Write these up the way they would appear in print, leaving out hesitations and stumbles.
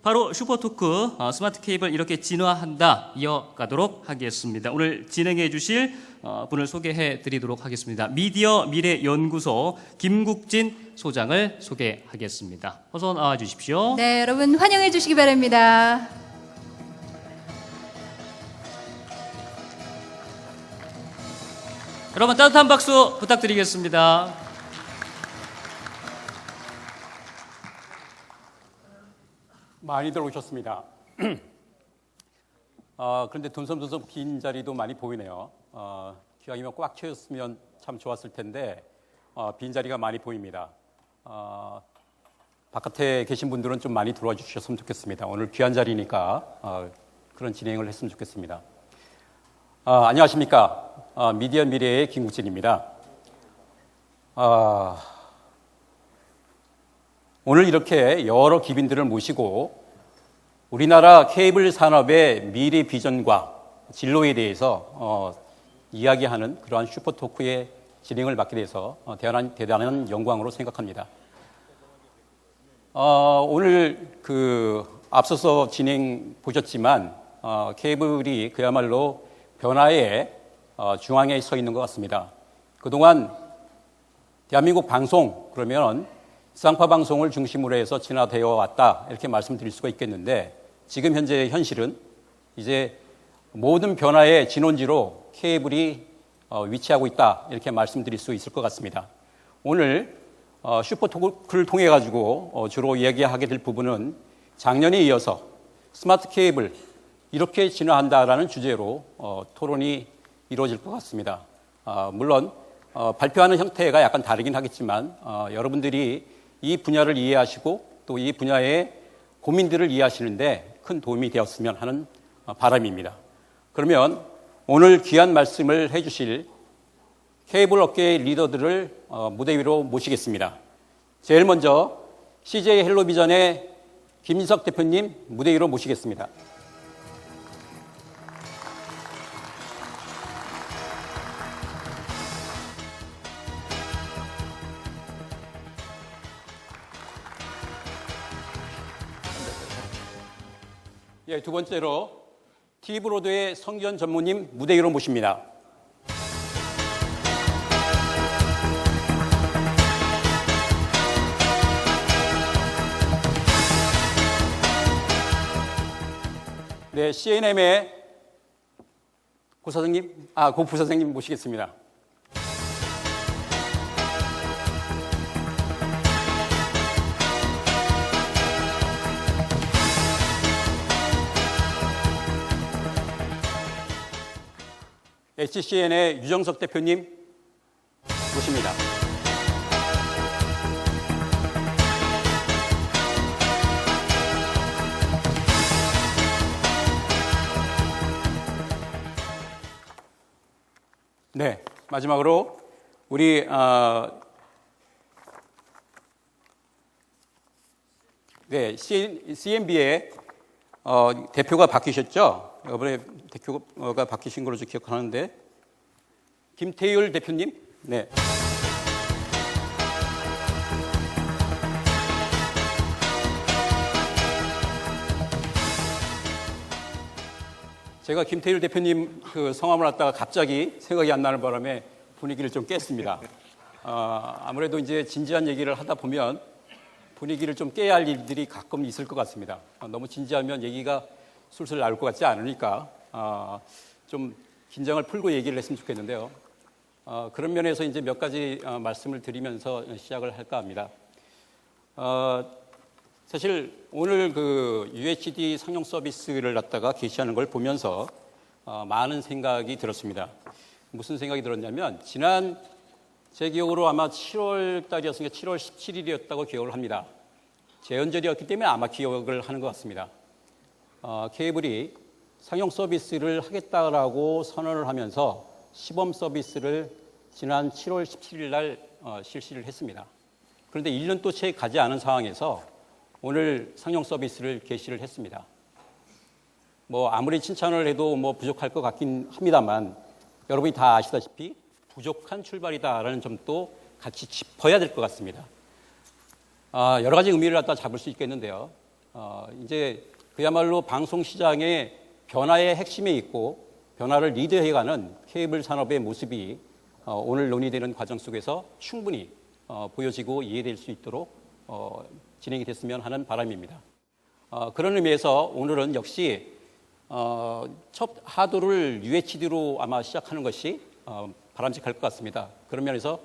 바로 슈퍼토크 스마트 케이블 이렇게 진화한다 이어가도록 하겠습니다. 오늘 진행해 주실 분을 소개해 드리도록 하겠습니다. 미디어 미래연구소 김국진 소장을 소개하겠습니다. 어서 나와 주십시오. 네, 여러분 환영해 주시기 바랍니다. 여러분 따뜻한 박수 부탁드리겠습니다. 많이들 오셨습니다. 그런데 둔섬둔섬 빈 자리도 많이 보이네요. 기왕이면 꽉 채웠으면 참 좋았을 텐데 빈 자리가 많이 보입니다. 바깥에 계신 분들은 좀 많이 들어와 주셨으면 좋겠습니다. 오늘 귀한 자리니까 그런 진행을 했으면 좋겠습니다. 안녕하십니까. 미디어 미래의 김국진입니다. 오늘 이렇게 여러 기빈들을 모시고 우리나라 케이블 산업의 미래 비전과 진로에 대해서 이야기하는 그러한 슈퍼토크의 진행을 맡게 돼서 대단한 영광으로 생각합니다. 오늘 앞서서 진행 보셨지만 케이블이 그야말로 변화의 중앙에 서 있는 것 같습니다. 그동안 대한민국 방송 그러면 지상파 방송을 중심으로 해서 진화되어 왔다 이렇게 말씀드릴 수가 있겠는데 지금 현재 현실은 이제 모든 변화의 진원지로 케이블이 위치하고 있다 이렇게 말씀드릴 수 있을 것 같습니다. 오늘 슈퍼토크를 통해 가지고 주로 이야기하게 될 부분은 작년에 이어서 스마트 케이블 이렇게 진화한다라는 주제로 토론이 이루어질 것 같습니다. 물론 발표하는 형태가 약간 다르긴 하겠지만 여러분들이 이 분야를 이해하시고 또 이 분야의 고민들을 이해하시는데 큰 도움이 되었으면 하는 바람입니다. 그러면 오늘 귀한 말씀을 해주실 케이블 업계의 리더들을 무대 위로 모시겠습니다. 제일 먼저 CJ 헬로비전의 김인석 대표님 무대 위로 모시겠습니다. 예, 두 번째로 티브로드의 성기현 전무님 무대 위로 모십니다. 네, CNM의 고 부사장님 모시겠습니다. HCN의 유정석 대표님 모십니다. 네, 마지막으로 우리 CNB의 대표가 바뀌셨죠? 이번에 대표가 바뀌신 걸로 기억하는데 김태율 대표님, 네. 제가 김태율 대표님 성함을 갖다가 갑자기 생각이 안 나는 바람에 분위기를 좀 깼습니다. 아무래도 이제 진지한 얘기를 하다 보면 분위기를 좀 깨야 할 일들이 가끔 있을 것 같습니다. 너무 진지하면 얘기가 술술 나올 것 같지 않으니까 좀 긴장을 풀고 얘기를 했으면 좋겠는데요. 그런 면에서 이제 몇 가지 말씀을 드리면서 시작을 할까 합니다. 사실 오늘 UHD 상용 서비스를 갖다가 게시하는 걸 보면서 많은 생각이 들었습니다. 무슨 생각이 들었냐면 제 기억으로 아마 7월 달이었으니까 7월 17일이었다고 기억을 합니다. 재연절이었기 때문에 아마 기억을 하는 것 같습니다. 케이블이 상용 서비스를 하겠다라고 선언을 하면서 시범 서비스를 지난 7월 17일 날 실시를 했습니다. 그런데 1년도 채 가지 않은 상황에서 오늘 상용 서비스를 개시를 했습니다. 아무리 칭찬을 해도 부족할 것 같긴 합니다만 여러분이 다 아시다시피 부족한 출발이다라는 점도 같이 짚어야 될 것 같습니다. 여러 가지 의미를 갖다 잡을 수 있겠는데요. 이제 그야말로 방송 시장의 변화의 핵심에 있고 변화를 리드해가는 케이블 산업의 모습이 오늘 논의되는 과정 속에서 충분히 보여지고 이해될 수 있도록 진행이 됐으면 하는 바람입니다. 그런 의미에서 오늘은 역시 첫 하도를 UHD로 아마 시작하는 것이 바람직할 것 같습니다. 그런 면에서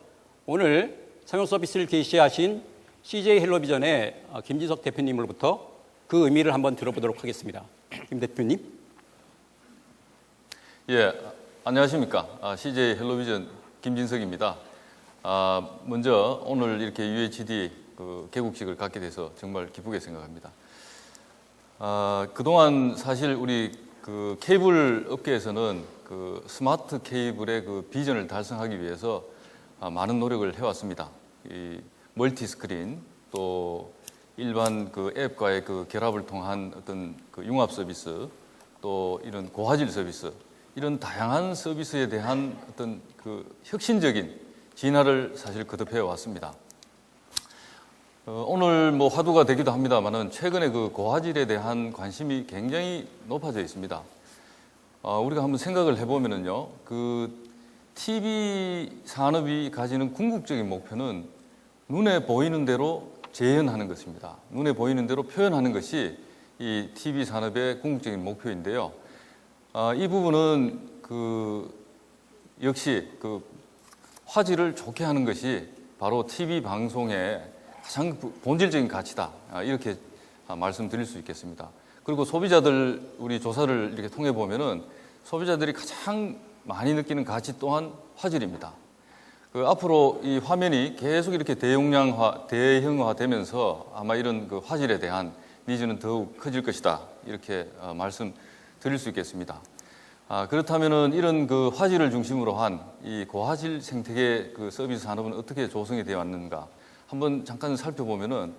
오늘 상용 서비스를 개시하신 CJ 헬로비전의 김진석 대표님으로부터 그 의미를 한번 들어보도록 하겠습니다. 김 대표님. 예, 안녕하십니까. CJ 헬로비전 김진석입니다. 먼저 오늘 이렇게 UHD 개국식을 갖게 돼서 정말 기쁘게 생각합니다. 그동안 사실 우리 케이블 업계에서는 스마트 케이블의 비전을 달성하기 위해서 많은 노력을 해왔습니다. 이 멀티 스크린 또 일반 앱과의 결합을 통한 어떤 융합 서비스 또 이런 고화질 서비스 이런 다양한 서비스에 대한 어떤 혁신적인 진화를 사실 거듭해 왔습니다. 오늘 화두가 되기도 합니다만은 최근에 고화질에 대한 관심이 굉장히 높아져 있습니다. 우리가 한번 생각을 해보면은요, TV 산업이 가지는 궁극적인 목표는 눈에 보이는 대로 재현하는 것입니다. 눈에 보이는 대로 표현하는 것이 이 TV 산업의 궁극적인 목표인데요. 이 부분은 역시 화질을 좋게 하는 것이 바로 TV 방송의 가장 본질적인 가치다. 이렇게 말씀드릴 수 있겠습니다. 그리고 소비자들 우리 조사를 이렇게 통해 보면은 소비자들이 가장 많이 느끼는 가치 또한 화질입니다. 앞으로 이 화면이 계속 이렇게 대형화되면서 아마 이런 화질에 대한 니즈는 더욱 커질 것이다. 이렇게 말씀드릴 수 있겠습니다. 그렇다면은 이런 화질을 중심으로 한 이 고화질 생태계 서비스 산업은 어떻게 조성이 되어 왔는가? 한번 잠깐 살펴보면은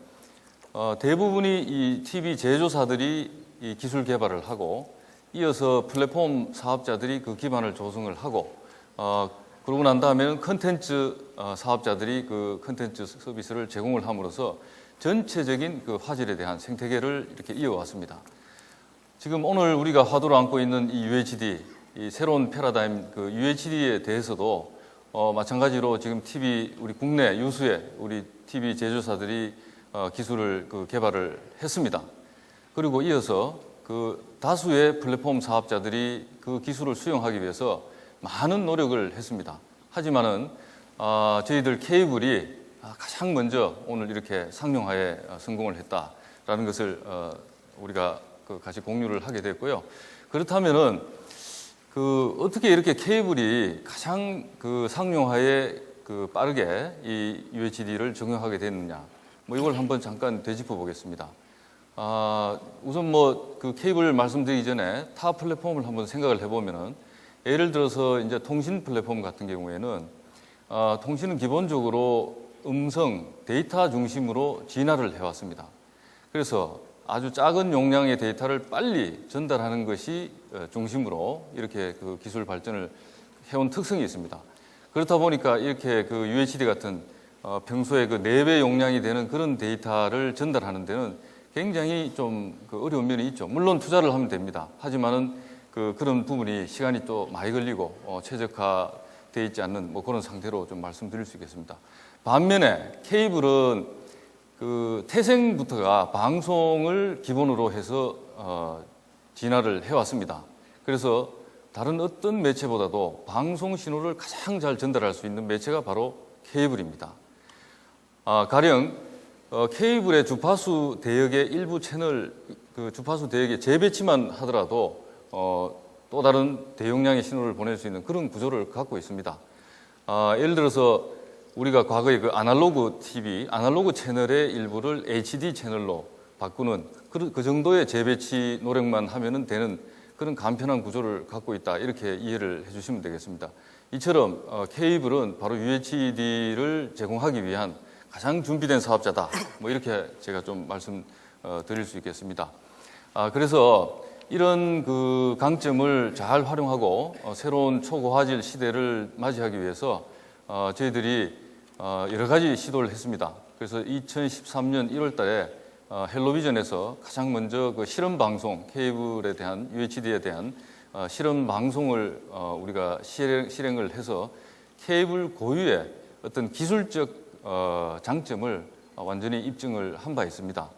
대부분이 이 TV 제조사들이 이 기술 개발을 하고 이어서 플랫폼 사업자들이 기반을 조성을 하고 그러고 난 다음에는 컨텐츠 사업자들이 컨텐츠 서비스를 제공을 함으로써 전체적인 화질에 대한 생태계를 이렇게 이어왔습니다. 지금 오늘 우리가 화두로 안고 있는 이 UHD, 이 새로운 패러다임 UHD에 대해서도 마찬가지로 지금 우리 국내 유수의 우리 TV 제조사들이 기술을 개발을 했습니다. 그리고 이어서 다수의 플랫폼 사업자들이 그 기술을 수용하기 위해서 많은 노력을 했습니다. 하지만은 저희들 케이블이 가장 먼저 오늘 이렇게 상용화에 성공을 했다라는 것을 우리가 같이 공유를 하게 됐고요. 그렇다면은 어떻게 이렇게 케이블이 가장 상용화에 빠르게 이 UHD를 적용하게 됐느냐? 이걸 한번 잠깐 되짚어 보겠습니다. 우선 케이블 말씀드리기 전에 타 플랫폼을 한번 생각을 해보면은 예를 들어서 이제 통신 플랫폼 같은 경우에는 통신은 기본적으로 음성, 데이터 중심으로 진화를 해왔습니다. 그래서 아주 작은 용량의 데이터를 빨리 전달하는 것이 중심으로 이렇게 기술 발전을 해온 특성이 있습니다. 그렇다 보니까 이렇게 UHD 같은 평소에 4배 용량이 되는 그런 데이터를 전달하는 데는 굉장히 좀 어려운 면이 있죠. 물론 투자를 하면 됩니다. 하지만은 그런 부분이 시간이 또 많이 걸리고 최적화되어 있지 않는 그런 상태로 좀 말씀드릴 수 있겠습니다. 반면에 케이블은 태생부터가 방송을 기본으로 해서 진화를 해왔습니다. 그래서 다른 어떤 매체보다도 방송 신호를 가장 잘 전달할 수 있는 매체가 바로 케이블입니다. 가령 케이블의 주파수 대역의 일부 채널 주파수 대역의 재배치만 하더라도 또 다른 대용량의 신호를 보낼 수 있는 그런 구조를 갖고 있습니다. 예를 들어서 우리가 과거에 아날로그 TV, 아날로그 채널의 일부를 HD 채널로 바꾸는 그 정도의 재배치 노력만 하면 되는 그런 간편한 구조를 갖고 있다. 이렇게 이해를 해주시면 되겠습니다. 이처럼 케이블은 바로 UHD를 제공하기 위한 가장 준비된 사업자다. 이렇게 제가 좀 말씀드릴 수 있겠습니다. 그래서 이런 강점을 잘 활용하고 새로운 초고화질 시대를 맞이하기 위해서 저희들이 여러 가지 시도를 했습니다. 그래서 2013년 1월 달에 헬로비전에서 가장 먼저 그 실험 방송 케이블에 대한 UHD에 대한 실험 방송을 우리가 실행을 해서 케이블 고유의 어떤 기술적 장점을 완전히 입증을 한 바 있습니다.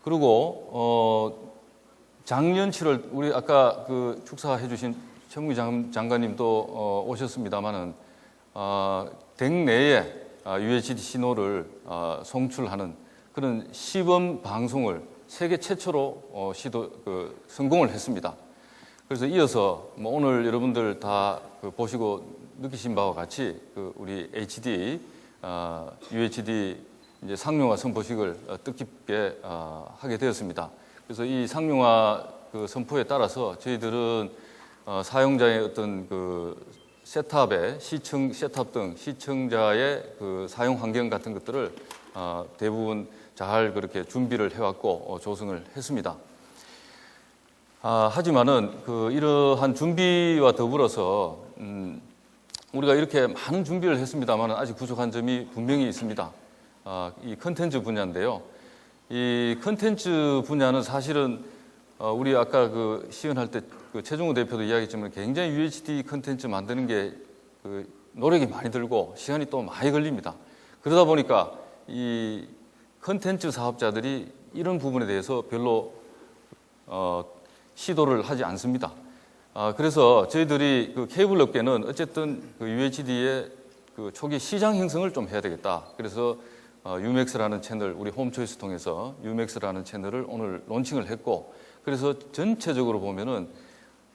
그리고 작년 7월 우리 아까 그 축사해 주신 최문기 장관님도 오셨습니다마는 댁 내에 UHD 신호를 송출하는 그런 시범 방송을 세계 최초로 성공을 했습니다. 그래서 이어서 뭐 오늘 여러분들 다 보시고 느끼신 바와 같이 우리 HD, UHD 이제 상용화 선포식을 뜻깊게 하게 되었습니다. 그래서 이 상용화 선포에 따라서 저희들은 사용자의 어떤 셋업의 시청 셋업 등 시청자의 사용 환경 같은 것들을 대부분 잘 그렇게 준비를 해왔고 조성을 했습니다. 하지만은 이러한 준비와 더불어서 우리가 이렇게 많은 준비를 했습니다만은 아직 부족한 점이 분명히 있습니다. 이 컨텐츠 분야인데요. 이 컨텐츠 분야는 사실은 우리 아까 시연할 때 최종우 대표도 이야기했지만 굉장히 UHD 컨텐츠 만드는 게 노력이 많이 들고 시간이 또 많이 걸립니다. 그러다 보니까 이 컨텐츠 사업자들이 이런 부분에 대해서 별로 시도를 하지 않습니다. 그래서 저희들이 케이블 업계는 어쨌든 UHD의 초기 시장 형성을 좀 해야 되겠다. 그래서 유맥스라는 채널, 우리 홈초이스 통해서 유맥스라는 채널을 오늘 론칭을 했고, 그래서 전체적으로 보면은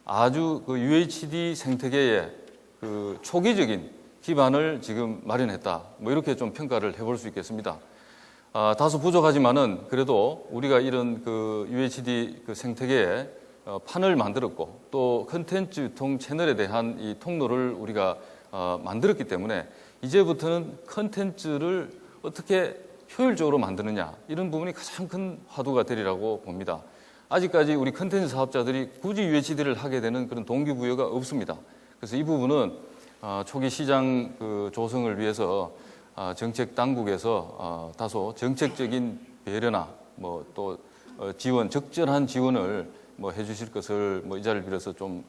아주 UHD 생태계의 초기적인 기반을 지금 마련했다. 뭐 이렇게 좀 평가를 해볼 수 있겠습니다. 다소 부족하지만은 그래도 우리가 이런 UHD 생태계에 판을 만들었고 또 컨텐츠 유통 채널에 대한 이 통로를 우리가 만들었기 때문에 이제부터는 컨텐츠를 어떻게 효율적으로 만드느냐 이런 부분이 가장 큰 화두가 되리라고 봅니다. 아직까지 우리 컨텐츠 사업자들이 굳이 UHD를 하게 되는 그런 동기부여가 없습니다. 그래서 이 부분은 초기 시장 조성을 위해서 정책 당국에서 다소 정책적인 배려나 뭐 또 지원, 적절한 지원을 해주실 것을 이 자리를 빌어서 좀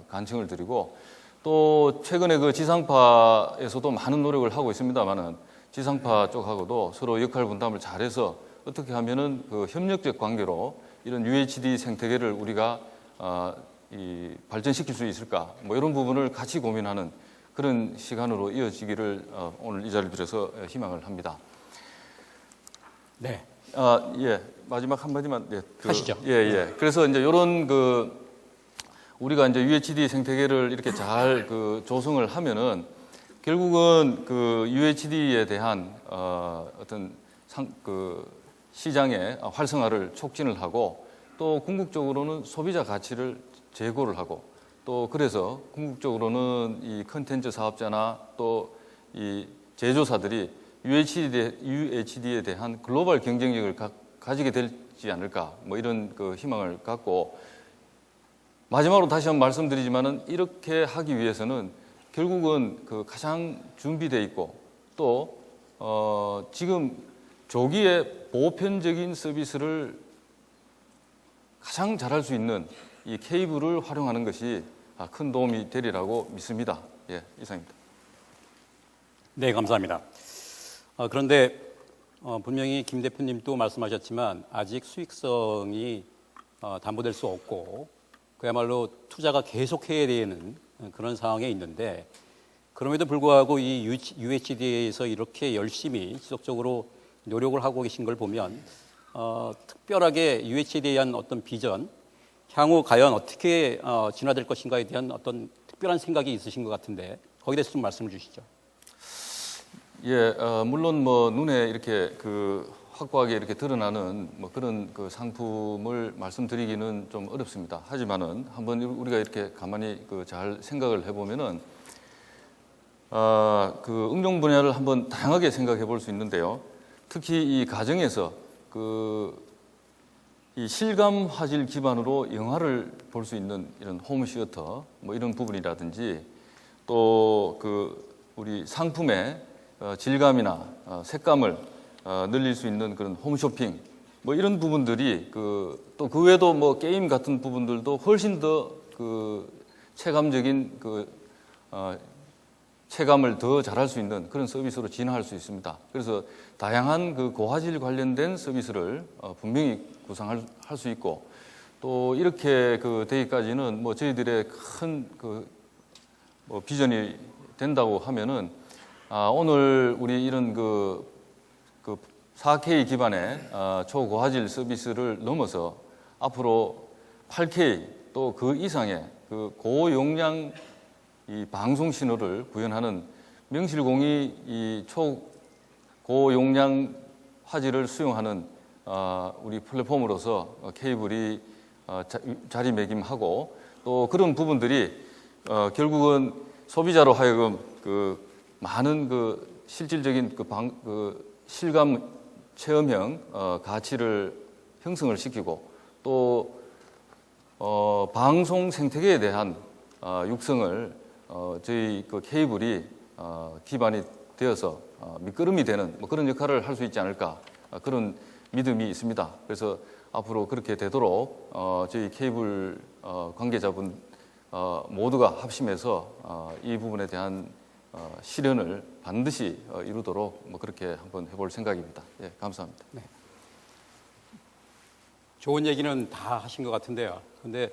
간청을 드리고, 또 최근에 지상파에서도 많은 노력을 하고 있습니다만은 지상파 쪽하고도 서로 역할 분담을 잘해서 어떻게 하면은 협력적 관계로 이런 UHD 생태계를 우리가 발전시킬 수 있을까, 이런 부분을 같이 고민하는 그런 시간으로 이어지기를 오늘 이 자리를 빌어서 희망을 합니다. 네. 예, 마지막 한마디만 하시죠. 예. 그래서 이제 이런 우리가 이제 UHD 생태계를 이렇게 잘 조성을 하면은 결국은 UHD에 대한 어떤 시장의 활성화를 촉진을 하고, 또 궁극적으로는 소비자 가치를 제고를 하고, 또 그래서 궁극적으로는 이 컨텐츠 사업자나 또 이 제조사들이 UHD에 대한 글로벌 경쟁력을 가지게 되지 않을까, 이런 희망을 갖고, 마지막으로 다시 한번 말씀드리지만은 이렇게 하기 위해서는 결국은 가장 준비되어 있고 또 지금 조기에 보편적인 서비스를 가장 잘할 수 있는 이 케이블을 활용하는 것이 큰 도움이 되리라고 믿습니다. 예, 이상입니다. 네, 감사합니다. 그런데 분명히 김 대표님도 말씀하셨지만 아직 수익성이 담보될 수 없고 그야말로 투자가 계속해야 되는 그런 상황에 있는데, 그럼에도 불구하고 이 UHD에서 이렇게 열심히 지속적으로 노력을 하고 계신 걸 보면 특별하게 UHD에 대한 어떤 비전, 향후 과연 어떻게 진화될 것인가에 대한 어떤 특별한 생각이 있으신 것 같은데 거기에 대해서 좀 말씀을 주시죠. 예, 물론 눈에 이렇게 확고하게 이렇게 드러나는 그런 상품을 말씀드리기는 좀 어렵습니다. 하지만은 한번 우리가 이렇게 가만히 잘 생각을 해보면은 응용 분야를 한번 다양하게 생각해 볼 수 있는데요. 특히 이 가정에서 이 실감 화질 기반으로 영화를 볼 수 있는 이런 홈 시어터 이런 부분이라든지, 또 우리 상품의 질감이나 색감을 늘릴 수 있는 그런 홈쇼핑, 뭐 이런 부분들이 또 그 외에도 뭐 게임 같은 부분들도 훨씬 더 체감적인 체감을 더 잘할 수 있는 그런 서비스로 진화할 수 있습니다. 그래서 다양한 고화질 관련된 서비스를 분명히 구상할 수 있고, 또 이렇게 되기까지는 뭐 저희들의 큰 뭐 비전이 된다고 하면은 오늘 우리 이런 4K 기반의 초고화질 서비스를 넘어서 앞으로 8K 또 그 이상의 고용량 이 방송 신호를 구현하는 명실공히 이 초고용량 화질을 수용하는 우리 플랫폼으로서 케이블이 자리매김하고, 또 그런 부분들이 결국은 소비자로 하여금 많은 실질적인 실감 체험형 가치를 형성을 시키고, 또 방송 생태계에 대한 육성을 저희 케이블이 기반이 되어서 밑거름이 되는 뭐 그런 역할을 할 수 있지 않을까, 그런 믿음이 있습니다. 그래서 앞으로 그렇게 되도록 저희 케이블 관계자분 모두가 합심해서 이 부분에 대한 실현을 반드시 이루도록 뭐 그렇게 한번 해볼 생각입니다. 예, 감사합니다. 네. 좋은 얘기는 다 하신 것 같은데요. 그런데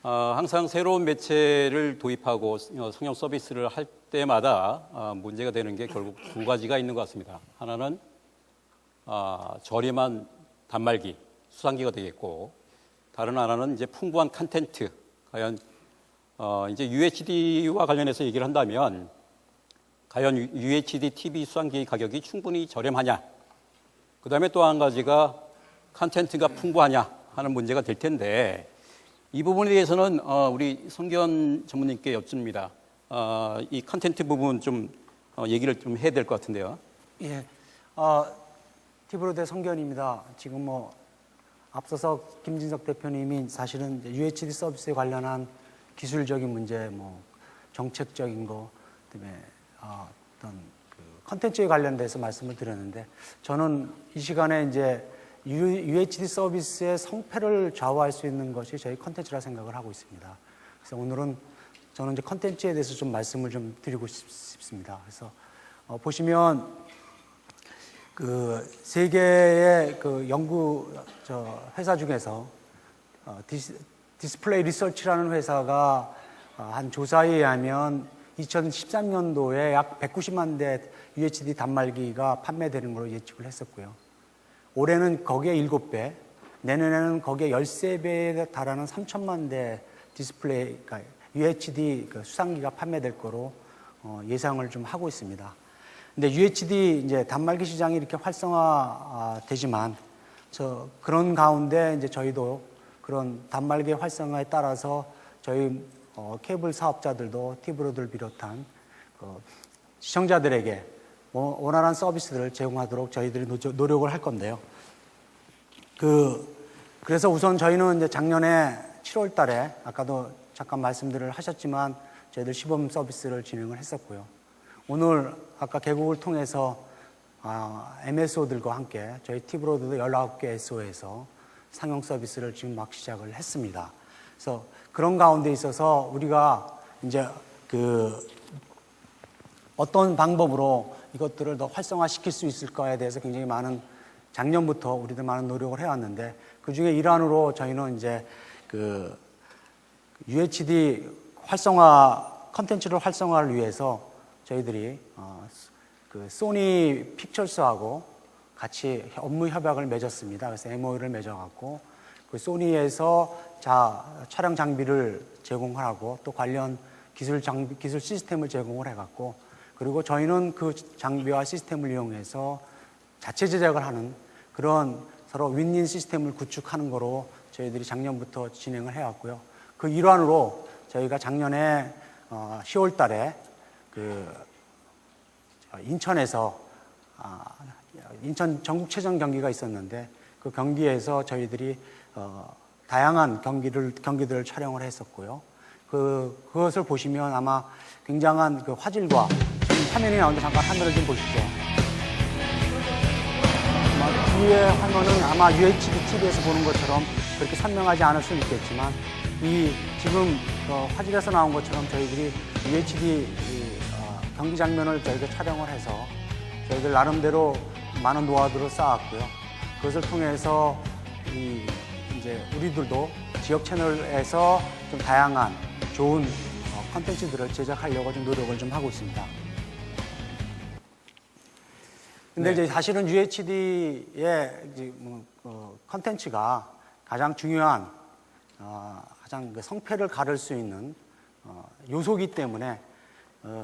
항상 새로운 매체를 도입하고 성형 서비스를 할 때마다 문제가 되는 게 결국 두 가지가 있는 것 같습니다. 하나는 저렴한 단말기, 수상기가 되겠고, 다른 하나는 이제 풍부한 컨텐츠. 과연 이제 UHD와 관련해서 얘기를 한다면, 과연 UHD TV 수상기 가격이 충분히 저렴하냐? 그 다음에 또 한 가지가 컨텐츠가 풍부하냐 하는 문제가 될 텐데, 이 부분에 대해서는 우리 성견 전무님께 여쭙니다. 이 컨텐츠 부분 좀 얘기를 좀 해야 될 것 같은데요. 예, 티브로드 성견입니다. 지금 뭐 앞서서 김진석 대표님이 사실은 UHD 서비스에 관련한 기술적인 문제, 뭐 정책적인 거, 그다음에 어떤 컨텐츠에 관련돼서 말씀을 드렸는데, 저는 이 시간에 이제 UHD 서비스의 성패를 좌우할 수 있는 것이 저희 컨텐츠라 생각을 하고 있습니다. 그래서 오늘은 저는 이제 컨텐츠에 대해서 좀 말씀을 좀 드리고 싶습니다. 그래서 보시면 세 개의 연구 회사 중에서 디스플레이 리서치라는 회사가 한 조사에 의하면 2013년도에 약 190만 대 UHD 단말기가 판매되는 걸로 예측을 했었고요. 올해는 거기에 7배, 내년에는 거기에 13배에 달하는 3천만 대 디스플레이, 그러니까 UHD 수상기가 판매될 거로 예상을 좀 하고 있습니다. 근데 UHD 이제 단말기 시장이 이렇게 활성화되지만, 그런 가운데 이제 저희도 그런 단말기 활성화에 따라서 저희 케이블 사업자들도 티브로드를 비롯한 시청자들에게 원활한 서비스를 제공하도록 저희들이 노력을 할 건데요. 그래서 우선 저희는 이제 작년에 7월 달에 아까도 잠깐 말씀들을 하셨지만 저희들 시범 서비스를 진행을 했었고요. 오늘 아까 개국을 통해서 MSO들과 함께 저희 티브로드도 19개 SO에서 상용 서비스를 지금 막 시작을 했습니다. 그래서 그런 가운데 있어서 우리가 이제 어떤 방법으로 이것들을 더 활성화시킬 수 있을까에 대해서 굉장히 많은, 작년부터 우리들 많은 노력을 해왔는데, 그 중에 일환으로 저희는 이제 UHD 컨텐츠를 활성화를 위해서 저희들이 소니 픽처스하고 같이 업무 협약을 맺었습니다. 그래서 MOU를 맺어갖고 그 소니에서 촬영 장비를 제공하고 또 관련 기술 시스템을 제공을 해갖고, 그리고 저희는 그 장비와 시스템을 이용해서 자체 제작을 하는 그런 서로 윈윈 시스템을 구축하는 거로 저희들이 작년부터 진행을 해왔고요. 그 일환으로 저희가 작년에 10월 달에 인천에서 인천 전국체전 경기가 있었는데, 그 경기에서 저희들이 다양한 경기들을 촬영을 했었고요. 그것을 보시면 아마 굉장한 화질과, 지금 화면이 나오는데 잠깐 화면을 좀 보시죠. TV의 화면은 아마 UHD TV에서 보는 것처럼 그렇게 선명하지 않을 수는 있겠지만 이 지금 화질에서 나온 것처럼 저희들이 UHD 경기 장면을 저희가 촬영을 해서 저희들 나름대로 많은 노하우를 쌓았고요. 그것을 통해서 이제 우리들도 지역 채널에서 좀 다양한 좋은 컨텐츠들을 제작하려고 좀 노력을 좀 하고 있습니다. 근데 이제 사실은 UHD의 컨텐츠가 가장 중요한 가장 성패를 가를 수 있는 요소이기 때문에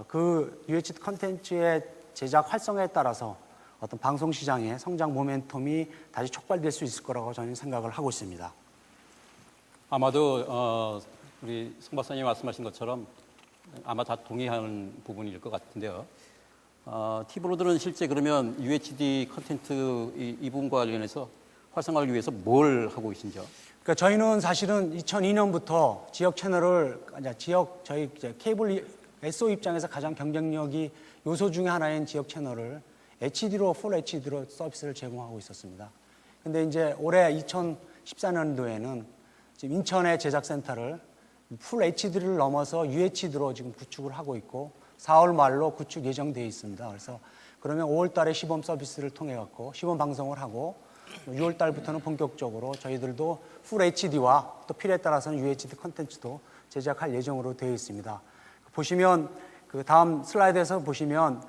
그 UHD 컨텐츠의 제작 활성화에 따라서 어떤 방송 시장의 성장 모멘텀이 다시 촉발될 수 있을 거라고 저는 생각을 하고 있습니다. 아마도 우리 송 박사님이 말씀하신 것처럼 아마 다 동의하는 부분일 것 같은데요. 티브로들은 실제 그러면 UHD 컨텐츠 이 부분과 관련해서 활성화를 위해서 뭘 하고 계신지요? 그러니까 저희는 사실은 2002년부터 지역 채널을 저희 케이블 SO 입장에서 가장 경쟁력이 요소 중에 하나인 지역 채널을 HD로 풀 HD로 서비스를 제공하고 있었습니다. 근데 이제 올해 2014년도에는 지금 인천의 제작센터를 풀 HD를 넘어서 UHD로 지금 구축을 하고 있고 4월 말로 구축 예정되어 있습니다. 그래서 그러면 5월 달에 시범 서비스를 통해 갖고 시범 방송을 하고 6월 달부터는 본격적으로 저희들도 풀 HD와 또 필요에 따라서는 UHD 컨텐츠도 제작할 예정으로 되어 있습니다. 보시면 그 다음 슬라이드에서 보시면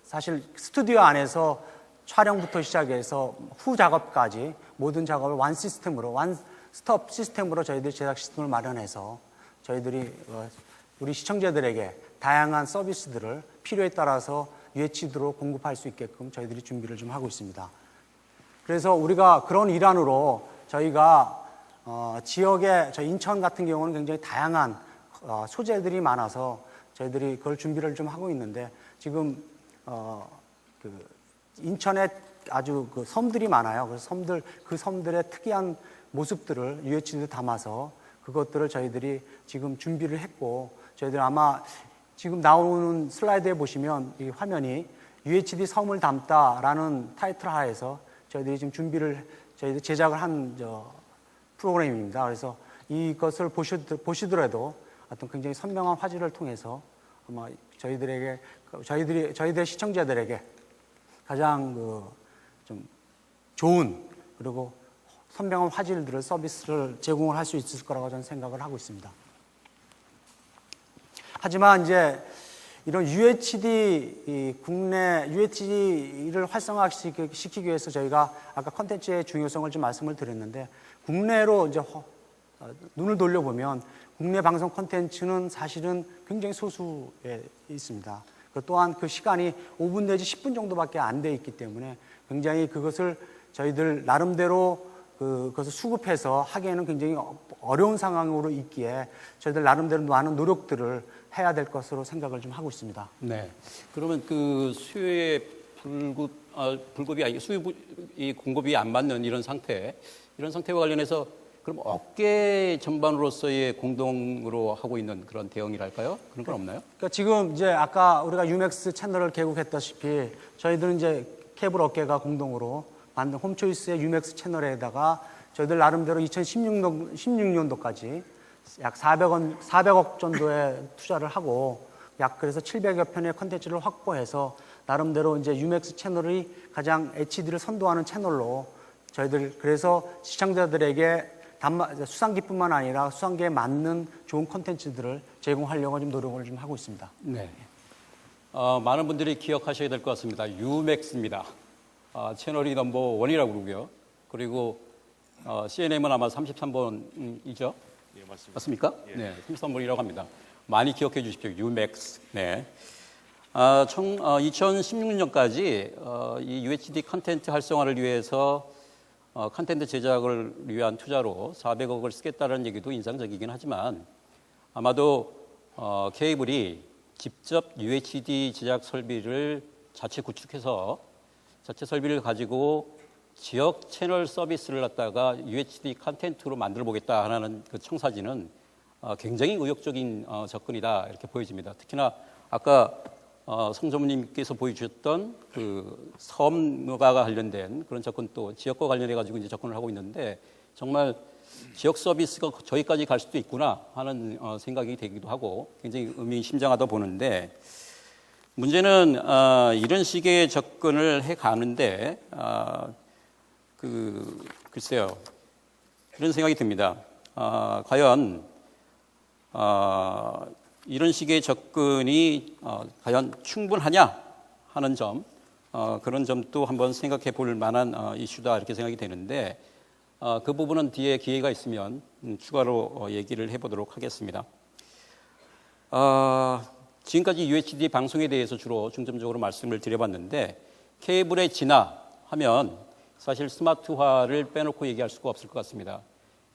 사실 스튜디오 안에서 촬영부터 시작해서 후 작업까지 모든 작업을 원 스톱 시스템으로 저희들이 제작 시스템을 마련해서 저희들이 우리 시청자들에게 다양한 서비스들을 필요에 따라서 UHD로 공급할 수 있게끔 저희들이 준비를 좀 하고 있습니다. 그래서 우리가 그런 일환으로 저희가 지역에 저희 인천 같은 경우는 굉장히 다양한 소재들이 많아서 저희들이 그걸 준비를 좀 하고 있는데 지금 인천에 아주 섬들이 많아요. 그래서 그 섬들의 특이한 모습들을 UHD에 담아서 그것들을 저희들이 지금 준비를 했고 저희들 아마 지금 나오는 슬라이드에 보시면 이 화면이 UHD 섬을 담다라는 타이틀 하에서 저희들이 지금 저희들 제작을 한 프로그램입니다. 그래서 이것을 보시더라도 어떤 굉장히 선명한 화질을 통해서 아마 저희들의 시청자들에게 가장 좀 좋은 그리고 선명한 화질들을 서비스를 제공을 할 수 있을 거라고 저는 생각을 하고 있습니다. 하지만 이제 이런 국내 UHD를 활성화시키기 위해서 저희가 아까 컨텐츠의 중요성을 좀 말씀을 드렸는데 국내로 이제 눈을 돌려보면 국내 방송 컨텐츠는 사실은 굉장히 소수에 있습니다. 또한 그 시간이 5분 내지 10분 정도밖에 안 돼 있기 때문에 굉장히 그것을 저희들 나름대로 그것을 수급해서 하기에는 굉장히 어려운 상황으로 있기에 저희들 나름대로 많은 노력들을 해야 될 것으로 생각을 좀 하고 있습니다. 네. 그러면 수요의 불급이 아니고 이 공급이 안 맞는 이런 상태와 관련해서 그럼 업계 전반으로서의 공동으로 하고 있는 그런 대응이랄까요? 그런 건 없나요? 그러니까 지금 이제 아까 우리가 유맥스 채널을 개국했다시피 저희들은 이제 케이블 업계가 공동으로 만든 홈초이스의 유맥스 채널에다가 저희들 나름대로 2016년도까지 약 400억 정도의 투자를 하고 약 그래서 700여 편의 컨텐츠를 확보해서 나름대로 이제 유맥스 채널이 가장 HD를 선도하는 채널로 저희들 그래서 시청자들에게 수상기뿐만 아니라 수상기에 맞는 좋은 컨텐츠들을 제공하려고 좀 노력을 좀 하고 있습니다. 네. 많은 분들이 기억하셔야 될 것 같습니다. 유맥스입니다. 채널이 넘버 1이라고 그러고요. 그리고 CNM은 아마 33번이죠? 예, 맞습니다. 맞습니까? 예. 네, 33번이라고 합니다. 많이 기억해 주십시오. 유맥스. 네. 2016년까지 이 UHD 컨텐츠 활성화를 위해서 컨텐츠 제작을 위한 투자로 400억을 쓰겠다는 얘기도 인상적이긴 하지만 아마도 케이블이 직접 UHD 제작 설비를 자체 구축해서 자체 설비를 가지고 지역 채널 서비스를 갖다가 UHD 컨텐츠로 만들어 보겠다 하는 그 청사진은 굉장히 의욕적인 접근이다 이렇게 보여집니다. 특히나 아까 성조님께서 보여주셨던 그 섬과 관련된 그런 접근 또 지역과 관련해 가지고 이제 접근을 하고 있는데 정말 지역 서비스가 저기까지 갈 수도 있구나 하는 생각이 되기도 하고 굉장히 의미심장하다 보는데 문제는 이런 식의 접근을 해 가는데 글쎄요 이런 생각이 듭니다. 과연 이런 식의 접근이 과연 충분하냐 하는 점 그런 점도 한번 생각해 볼 만한 이슈다 이렇게 생각이 되는데 그 부분은 뒤에 기회가 있으면 추가로 얘기를 해보도록 하겠습니다. 지금까지 UHD 방송에 대해서 주로 중점적으로 말씀을 드려봤는데 케이블의 진화하면 사실 스마트화를 빼놓고 얘기할 수가 없을 것 같습니다.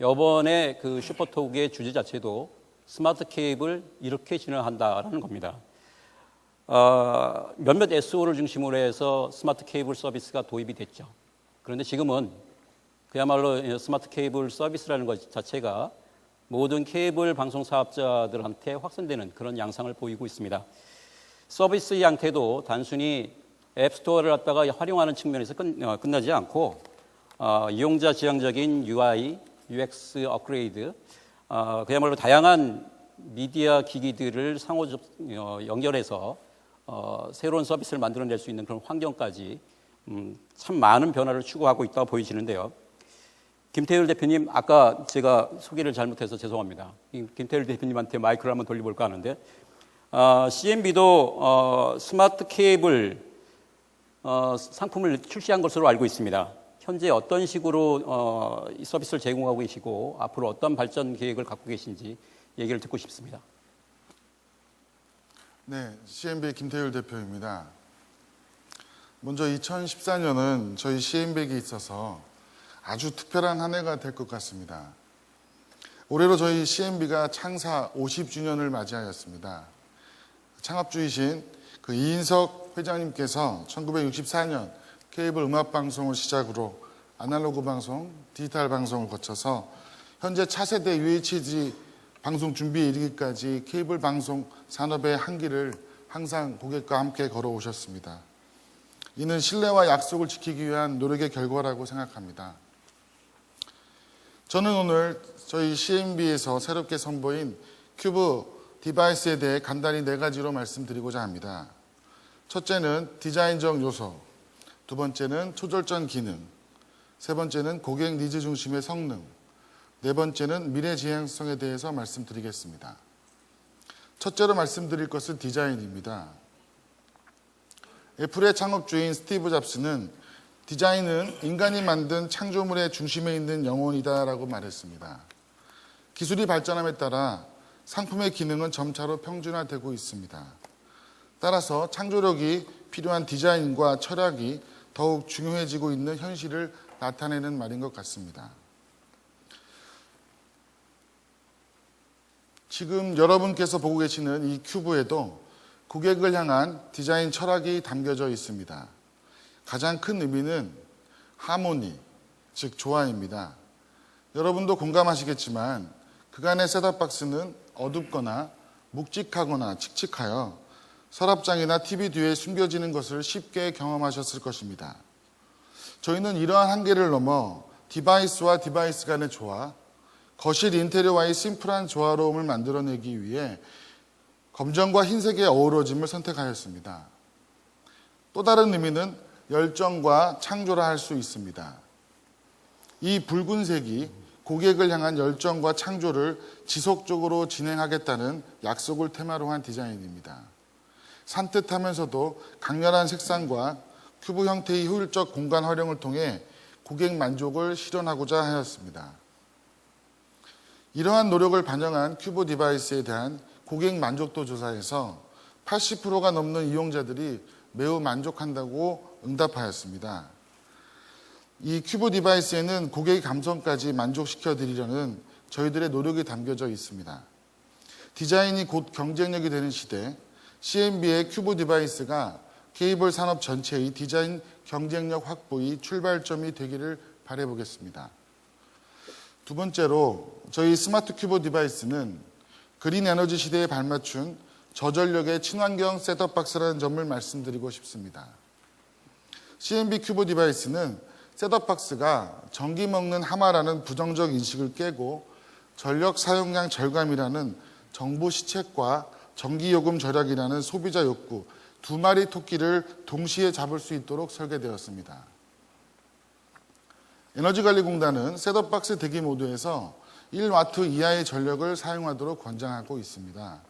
이번에 그 슈퍼톡의 주제 자체도 스마트 케이블 이렇게 진화한다라는 겁니다. 몇몇 SO를 중심으로 해서 스마트 케이블 서비스가 도입이 됐죠. 그런데 지금은 그야말로 스마트 케이블 서비스라는 것 자체가 모든 케이블 방송 사업자들한테 확산되는 그런 양상을 보이고 있습니다. 서비스 양태도 단순히 앱스토어를 갖다가 활용하는 측면에서 끝나지 않고 이용자 지향적인 UI, UX 업그레이드, 그야말로 다양한 미디어 기기들을 상호 연결해서 새로운 서비스를 만들어낼 수 있는 그런 환경까지 참 많은 변화를 추구하고 있다고 보여지는데요. 김태일 대표님, 아까 제가 소개를 잘못해서 죄송합니다. 김태일 대표님한테 마이크를 한번 돌려볼까 하는데 CMB도 스마트 케이블 상품을 출시한 것으로 알고 있습니다. 현재 어떤 식으로 이 서비스를 제공하고 계시고 앞으로 어떤 발전 계획을 갖고 계신지 얘기를 듣고 싶습니다. 네, CMB의 김태율 대표입니다. 먼저 2014년은 저희 CMB에게 있어서 아주 특별한 한 해가 될 것 같습니다. 올해로 저희 CMB가 창사 50주년을 맞이하였습니다. 창업주이신 그 이인석 회장님께서 1964년 케이블 음악방송을 시작으로 아날로그 방송, 디지털 방송을 거쳐서 현재 차세대 UHD 방송 준비에 이르기까지 케이블 방송 산업의 한길을 항상 고객과 함께 걸어오셨습니다. 이는 신뢰와 약속을 지키기 위한 노력의 결과라고 생각합니다. 저는 오늘 저희 CMB에서 새롭게 선보인 큐브 디바이스에 대해 간단히 4가지로 말씀드리고자 합니다. 첫째는 디자인적 요소, 두 번째는 초절전 기능, 세 번째는 고객 니즈 중심의 성능, 네 번째는 미래 지향성에 대해서 말씀드리겠습니다. 첫째로 말씀드릴 것은 디자인입니다. 애플의 창업주인 스티브 잡스는 디자인은 인간이 만든 창조물의 중심에 있는 영혼이다라고 말했습니다. 기술이 발전함에 따라 상품의 기능은 점차로 평준화되고 있습니다. 따라서 창조력이 필요한 디자인과 철학이 더욱 중요해지고 있는 현실을 나타내는 말인 것 같습니다. 지금 여러분께서 보고 계시는 이 큐브에도 고객을 향한 디자인 철학이 담겨져 있습니다. 가장 큰 의미는 하모니, 즉 조화입니다. 여러분도 공감하시겠지만 그간의 셋업박스는 어둡거나 묵직하거나 칙칙하여 서랍장이나 TV 뒤에 숨겨지는 것을 쉽게 경험하셨을 것입니다. 저희는 이러한 한계를 넘어 디바이스와 디바이스 간의 조화, 거실 인테리어와의 심플한 조화로움을 만들어내기 위해 검정과 흰색의 어우러짐을 선택하였습니다. 또 다른 의미는 열정과 창조라 할 수 있습니다. 이 붉은색이 고객을 향한 열정과 창조를 지속적으로 진행하겠다는 약속을 테마로 한 디자인입니다. 산뜻하면서도 강렬한 색상과 큐브 형태의 효율적 공간 활용을 통해 고객 만족을 실현하고자 하였습니다. 이러한 노력을 반영한 큐브 디바이스에 대한 고객 만족도 조사에서 80%가 넘는 이용자들이 매우 만족한다고 응답하였습니다. 이 큐브 디바이스에는 고객의 감성까지 만족시켜 드리려는 저희들의 노력이 담겨져 있습니다. 디자인이 곧 경쟁력이 되는 시대, CMB의 큐브 디바이스가 케이블 산업 전체의 디자인 경쟁력 확보의 출발점이 되기를 바라보겠습니다. 두 번째로 저희 스마트 큐브 디바이스는 그린 에너지 시대에 발맞춘 저전력의 친환경 셋업박스라는 점을 말씀드리고 싶습니다. CNB 큐브 디바이스는 셋업박스가 전기 먹는 하마라는 부정적 인식을 깨고 전력 사용량 절감이라는 정부 시책과 전기요금 절약이라는 소비자 욕구 두 마리 토끼를 동시에 잡을 수 있도록 설계되었습니다. 에너지관리공단은 셋업박스 대기 모드에서 1와트 이하의 전력을 사용하도록 권장하고 있습니다.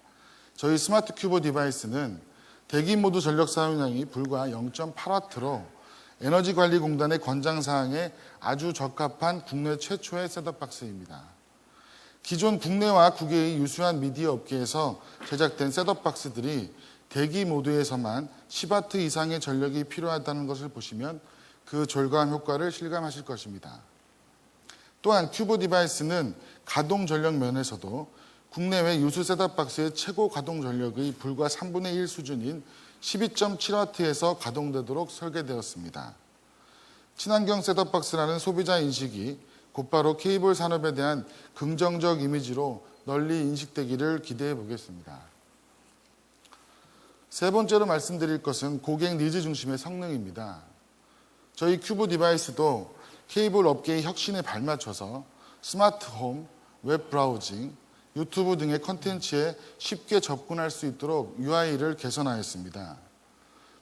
저희 스마트 큐브 디바이스는 대기 모드 전력 사용량이 불과 0.8와트로 에너지관리공단의 권장사항에 아주 적합한 국내 최초의 셋업박스입니다. 기존 국내와 국외의 유수한 미디어 업계에서 제작된 셋업박스들이 대기 모드에서만 10와트 이상의 전력이 필요하다는 것을 보시면 그 절감 효과를 실감하실 것입니다. 또한 큐브 디바이스는 가동 전력 면에서도 국내외 유수 셋업박스의 최고 가동 전력의 불과 3분의 1 수준인 12.7와트에서 가동되도록 설계되었습니다. 친환경 셋업박스라는 소비자 인식이 곧바로 케이블 산업에 대한 긍정적 이미지로 널리 인식되기를 기대해 보겠습니다. 세 번째로 말씀드릴 것은 고객 니즈 중심의 성능입니다. 저희 큐브 디바이스도 케이블 업계의 혁신에 발맞춰서 스마트 홈, 웹 브라우징, 유튜브 등의 컨텐츠에 쉽게 접근할 수 있도록 UI를 개선하였습니다.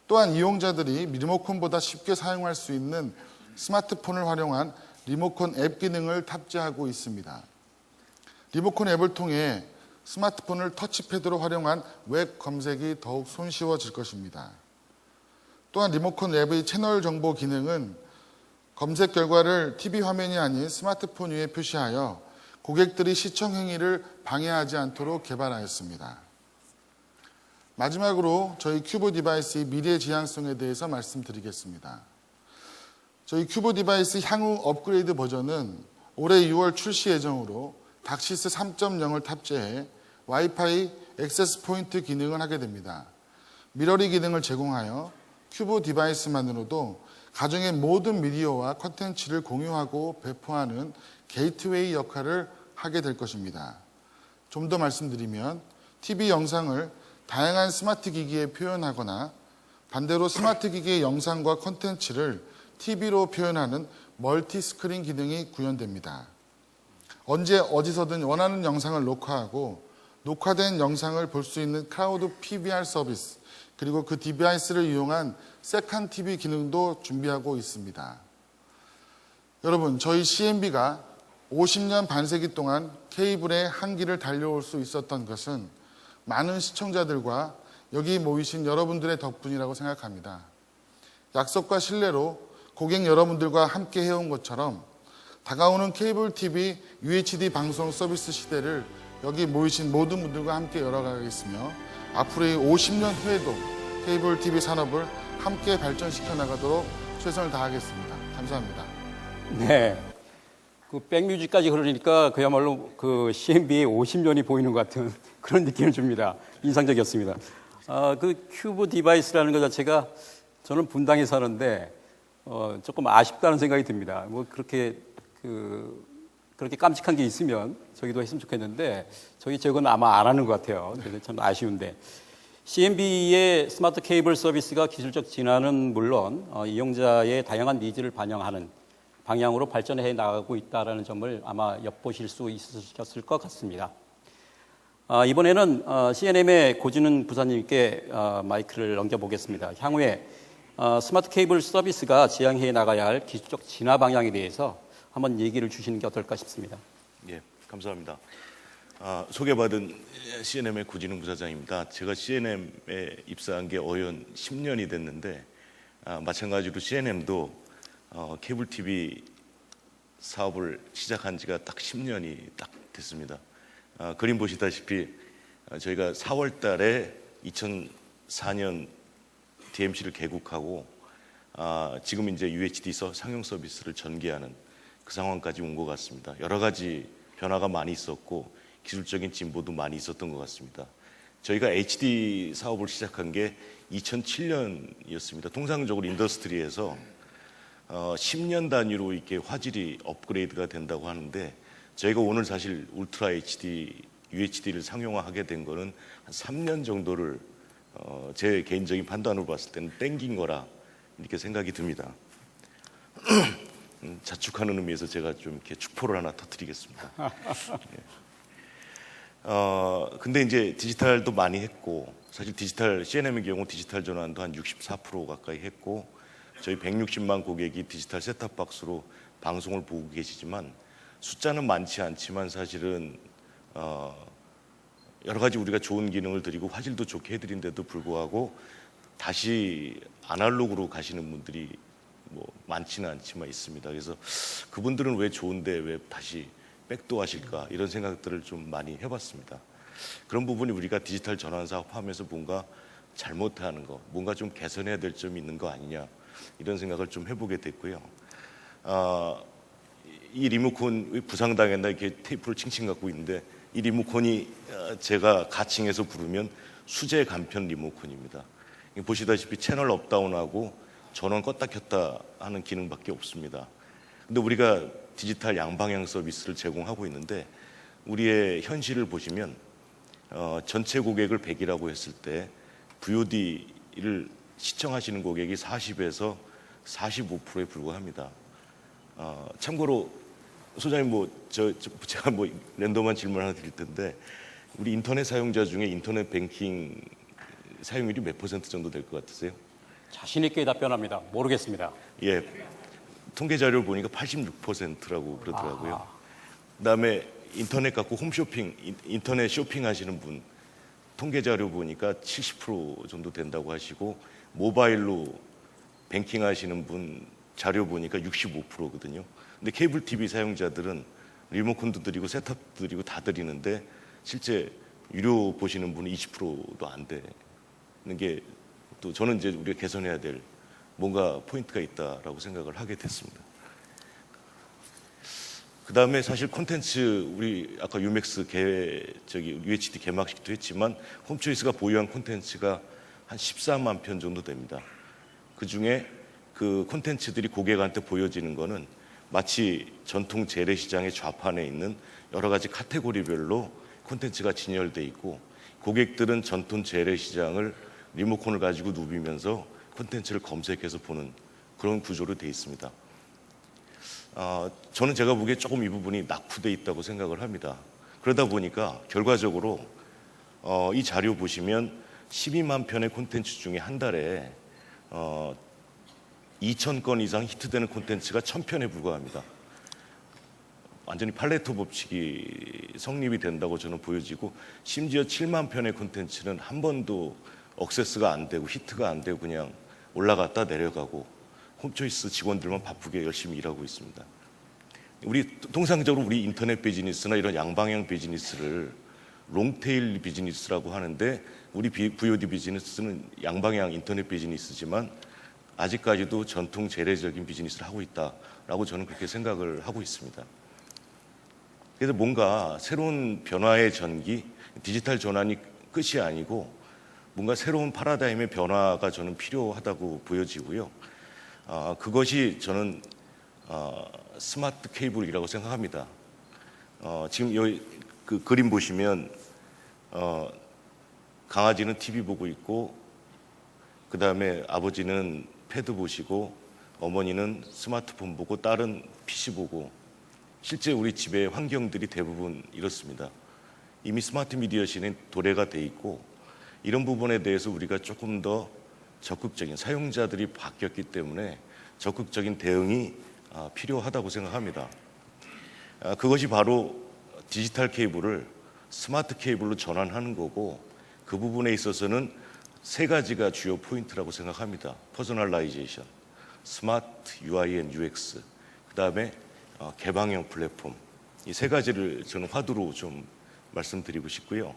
또한 이용자들이 리모컨보다 쉽게 사용할 수 있는 스마트폰을 활용한 리모컨 앱 기능을 탑재하고 있습니다. 리모컨 앱을 통해 스마트폰을 터치패드로 활용한 웹 검색이 더욱 손쉬워질 것입니다. 또한 리모컨 앱의 채널 정보 기능은 검색 결과를 TV 화면이 아닌 스마트폰 위에 표시하여 고객들이 시청 행위를 방해하지 않도록 개발하였습니다. 마지막으로 저희 큐브 디바이스의 미래 지향성에 대해서 말씀드리겠습니다. 저희 큐브 디바이스 향후 업그레이드 버전은 올해 6월 출시 예정으로 닥시스 3.0을 탑재해 와이파이 액세스 포인트 기능을 하게 됩니다. 미러리 기능을 제공하여 큐브 디바이스만으로도 가정의 모든 미디어와 콘텐츠를 공유하고 배포하는 게이트웨이 역할을 하게 될 것입니다. 좀 더 말씀드리면 TV 영상을 다양한 스마트 기기에 표현하거나 반대로 스마트 기기의 영상과 콘텐츠를 TV로 표현하는 멀티 스크린 기능이 구현됩니다. 언제 어디서든 원하는 영상을 녹화하고 녹화된 영상을 볼 수 있는 클라우드 PVR 서비스 그리고 그 디바이스를 이용한 세컨 TV 기능도 준비하고 있습니다. 여러분, 저희 CNB가 50년 반세기 동안 케이블의 한기를 달려올 수 있었던 것은 많은 시청자들과 여기 모이신 여러분들의 덕분이라고 생각합니다. 약속과 신뢰로 고객 여러분들과 함께 해온 것처럼 다가오는 케이블 TV, UHD 방송 서비스 시대를 여기 모이신 모든 분들과 함께 열어가겠으며 앞으로의 50년 후에도 케이블 TV 산업을 함께 발전시켜 나가도록 최선을 다하겠습니다. 감사합니다. 네. 그 백뮤직까지 흐르니까 그야말로 그 CNB의 50년이 보이는 것 같은 그런 느낌을 줍니다. 인상적이었습니다. 그 큐브 디바이스라는 것 자체가 저는 분당에 사는데 조금 아쉽다는 생각이 듭니다. 뭐 그렇게 깜찍한 게 있으면 저기도 했으면 좋겠는데 저희 지역은 아마 안 하는 것 같아요. 그래서 참 아쉬운데 CNB의 스마트 케이블 서비스가 기술적 진화는 물론 이용자의 다양한 니즈를 반영하는 방향으로 발전해 나가고 있다는 점을 아마 엿보실 수 있으셨을 것 같습니다. 이번에는 CNM의 고진은 부사님께 마이크를 넘겨보겠습니다. 향후에 스마트 케이블 서비스가 지향해 나가야 할 기술적 진화 방향에 대해서 한번 얘기를 주시는 게 어떨까 싶습니다. 예, 감사합니다. 소개받은 CNM의 구진웅 부사장입니다. 제가 CNM에 입사한 게 어연 10년이 됐는데 마찬가지로 CNM도 케이블 TV 사업을 시작한 지가 딱 10년이 딱 됐습니다. 그림 보시다시피 저희가 4월 달에 2004년 DMC를 개국하고 지금 이제 UHD에서 상용 서비스를 전개하는 그 상황까지 온 것 같습니다. 여러 가지 변화가 많이 있었고 기술적인 진보도 많이 있었던 것 같습니다. 저희가 HD 사업을 시작한 게 2007년이었습니다. 통상적으로 인더스트리에서 10년 단위로 이렇게 화질이 업그레이드가 된다고 하는데 저희가 오늘 사실 울트라 HD UHD를 상용화하게 된 거는 한 3년 정도를 제 개인적인 판단으로 봤을 때는 땡긴 거라 이렇게 생각이 듭니다. 자축하는 의미에서 제가 좀 이렇게 축포를 하나 터뜨리겠습니다. 근데 이제 디지털도 많이 했고, 사실 디지털 CNM의 경우 디지털 전환도 한 64% 가까이 했고, 저희 160만 고객이 디지털 셋탑박스로 방송을 보고 계시지만 숫자는 많지 않지만 사실은 여러 가지 우리가 좋은 기능을 드리고 화질도 좋게 해드린데도 불구하고 다시 아날로그로 가시는 분들이 뭐 많지는 않지만 있습니다. 그래서 그분들은 왜 좋은데 왜 다시 백도 하실까 이런 생각들을 좀 많이 해봤습니다. 그런 부분이 우리가 디지털 전환 사업하면서 뭔가 잘못하는 거, 뭔가 좀 개선해야 될 점이 있는 거 아니냐 이런 생각을 좀 해보게 됐고요. 이 리모컨 부상당했나 이렇게 테이프를 칭칭 갖고 있는데 이 리모컨이 제가 가칭해서 부르면 수제 간편 리모컨입니다. 보시다시피 채널 업다운하고 전원 껐다 켰다 하는 기능밖에 없습니다. 근데 우리가 디지털 양방향 서비스를 제공하고 있는데 우리의 현실을 보시면 전체 고객을 100이라고 했을 때 VOD를 시청하시는 고객이 40에서 45%에 불과합니다. 참고로 소장님 제가 랜덤한 질문 하나 드릴 텐데 우리 인터넷 사용자 중에 인터넷 뱅킹 사용률이 몇 % 정도 될 것 같으세요? 자신 있게 답변합니다. 모르겠습니다. 예, 통계 자료를 보니까 86%라고 그러더라고요. 그다음에 인터넷 갖고 홈쇼핑, 인터넷 쇼핑하시는 분 통계 자료 보니까 70% 정도 된다고 하시고 모바일로 뱅킹하시는 분 자료 보니까 65%거든요. 근데 케이블 TV 사용자들은 리모컨도 드리고 셋탑도 드리고 다 드리는데 실제 유료 보시는 분은 20%도 안 되는 게 또 저는 이제 우리가 개선해야 될 뭔가 포인트가 있다라고 생각을 하게 됐습니다. 그 다음에 사실 콘텐츠 우리 아까 유맥스 UHD 개막식도 했지만 홈초이스가 보유한 콘텐츠가 한 14만 편 정도 됩니다. 그 중에 그 콘텐츠들이 고객한테 보여지는 거는 마치 전통 재래시장의 좌판에 있는 여러 가지 카테고리별로 콘텐츠가 진열돼 있고 고객들은 전통 재래시장을 리모컨을 가지고 누비면서 콘텐츠를 검색해서 보는 그런 구조로 되어 있습니다. 저는 제가 보기에 조금 이 부분이 낙후돼 있다고 생각을 합니다. 그러다 보니까 결과적으로 이 자료 보시면 12만 편의 콘텐츠 중에 한 달에 2,000건 이상 히트되는 콘텐츠가 1,000편에 불과합니다. 완전히 팔레토 법칙이 성립이 된다고 저는 보여지고 심지어 7만 편의 콘텐츠는 한 번도 억세스가 안 되고 히트가 안 되고 그냥 올라갔다 내려가고 홈초이스 직원들만 바쁘게 열심히 일하고 있습니다. 우리 통상적으로 우리 인터넷 비즈니스나 이런 양방향 비즈니스를 롱테일 비즈니스라고 하는데 우리 VOD 비즈니스는 양방향 인터넷 비즈니스지만 아직까지도 전통 재래적인 비즈니스를 하고 있다라고 저는 그렇게 생각을 하고 있습니다. 그래서 뭔가 새로운 변화의 전기, 디지털 전환이 끝이 아니고 뭔가 새로운 파라다임의 변화가 저는 필요하다고 보여지고요. 그것이 저는 스마트 케이블이라고 생각합니다. 지금 여기 그 그림 보시면 강아지는 TV 보고 있고 그 다음에 아버지는 패드 보시고 어머니는 스마트폰 보고 딸은 PC 보고 실제 우리 집의 환경들이 대부분 이렇습니다. 이미 스마트 미디어 시대는 도래가 돼 있고 이런 부분에 대해서 우리가 조금 더 적극적인 사용자들이 바뀌었기 때문에 적극적인 대응이 필요하다고 생각합니다. 그것이 바로 디지털 케이블을 스마트 케이블로 전환하는 거고 그 부분에 있어서는 세 가지가 주요 포인트라고 생각합니다. 퍼스널라이제이션, 스마트 UI 앤 UX, 그 다음에 개방형 플랫폼 이 세 가지를 저는 화두로 좀 말씀드리고 싶고요.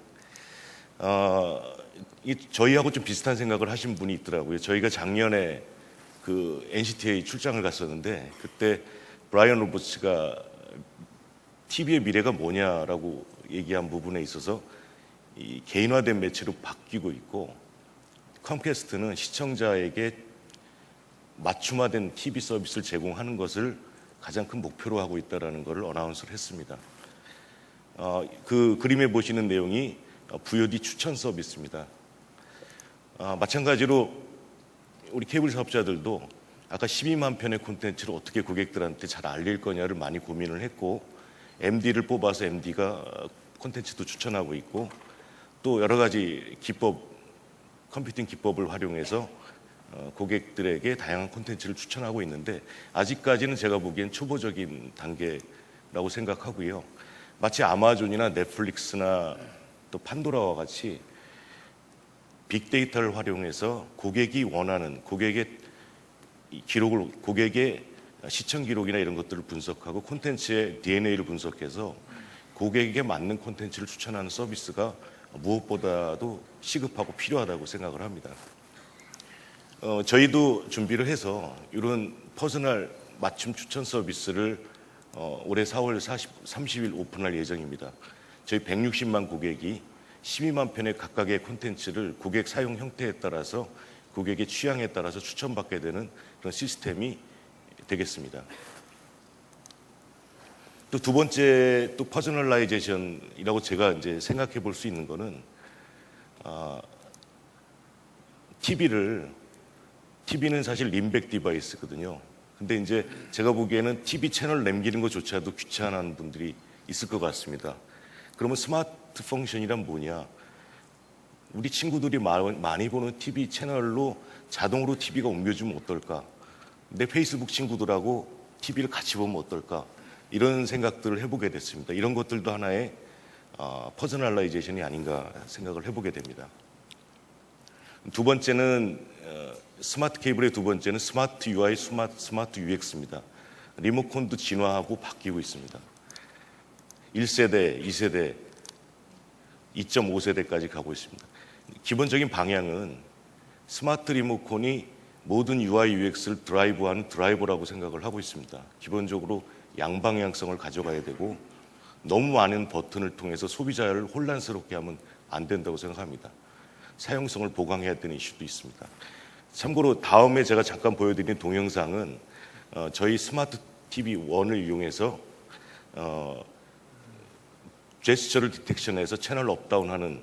저희하고 좀 비슷한 생각을 하신 분이 있더라고요. 저희가 작년에 그 NCTA 출장을 갔었는데 그때 브라이언 로버츠가 TV의 미래가 뭐냐라고 얘기한 부분에 있어서 이 개인화된 매체로 바뀌고 있고 컴캐스트는 시청자에게 맞춤화된 TV 서비스를 제공하는 것을 가장 큰 목표로 하고 있다는 것을 어나운스를 했습니다. 그 그림에 보시는 내용이 VOD 추천 서비스입니다. 마찬가지로 우리 케이블 사업자들도 아까 12만 편의 콘텐츠를 어떻게 고객들한테 잘 알릴 거냐를 많이 고민을 했고, MD를 뽑아서 MD가 콘텐츠도 추천하고 있고, 또 여러 가지 컴퓨팅 기법을 활용해서 고객들에게 다양한 콘텐츠를 추천하고 있는데, 아직까지는 제가 보기엔 초보적인 단계라고 생각하고요. 마치 아마존이나 넷플릭스나 또 판도라와 같이 빅데이터를 활용해서 고객이 원하는 고객의 시청 기록이나 이런 것들을 분석하고 콘텐츠의 DNA를 분석해서 고객에게 맞는 콘텐츠를 추천하는 서비스가 무엇보다도 시급하고 필요하다고 생각을 합니다. 저희도 준비를 해서 이런 퍼스널 맞춤 추천 서비스를 올해 4월 30일 오픈할 예정입니다. 저희 160만 고객이 12만 편의 각각의 콘텐츠를 고객 사용 형태에 따라서 고객의 취향에 따라서 추천받게 되는 그런 시스템이 되겠습니다. 또 두 번째 또 퍼스널라이제이션이라고 제가 이제 생각해 볼 수 있는 거는 TV는 사실 림백 디바이스거든요. 근데 이제 제가 보기에는 TV 채널 남기는 것조차도 귀찮아하는 분들이 있을 것 같습니다. 그러면 스마트 펑션이란 뭐냐? 우리 친구들이 많이 보는 TV 채널로 자동으로 TV가 옮겨주면 어떨까? 내 페이스북 친구들하고 TV를 같이 보면 어떨까? 이런 생각들을 해보게 됐습니다. 이런 것들도 하나의 퍼스널라이제이션이 아닌가 생각을 해보게 됩니다. 두 번째는 스마트 케이블의 두 번째는 스마트 UI, 스마트 UX입니다. 리모컨도 진화하고 바뀌고 있습니다. 1세대, 2세대, 2.5세대까지 가고 있습니다. 기본적인 방향은 스마트 리모컨이 모든 UI, UX를 드라이브하는 드라이버라고 생각을 하고 있습니다. 기본적으로 양방향성을 가져가야 되고 너무 많은 버튼을 통해서 소비자를 혼란스럽게 하면 안 된다고 생각합니다. 사용성을 보강해야 되는 이슈도 있습니다. 참고로 다음에 제가 잠깐 보여드린 동영상은 저희 스마트 TV 1을 이용해서 제스처를 디텍션해서 채널 업다운하는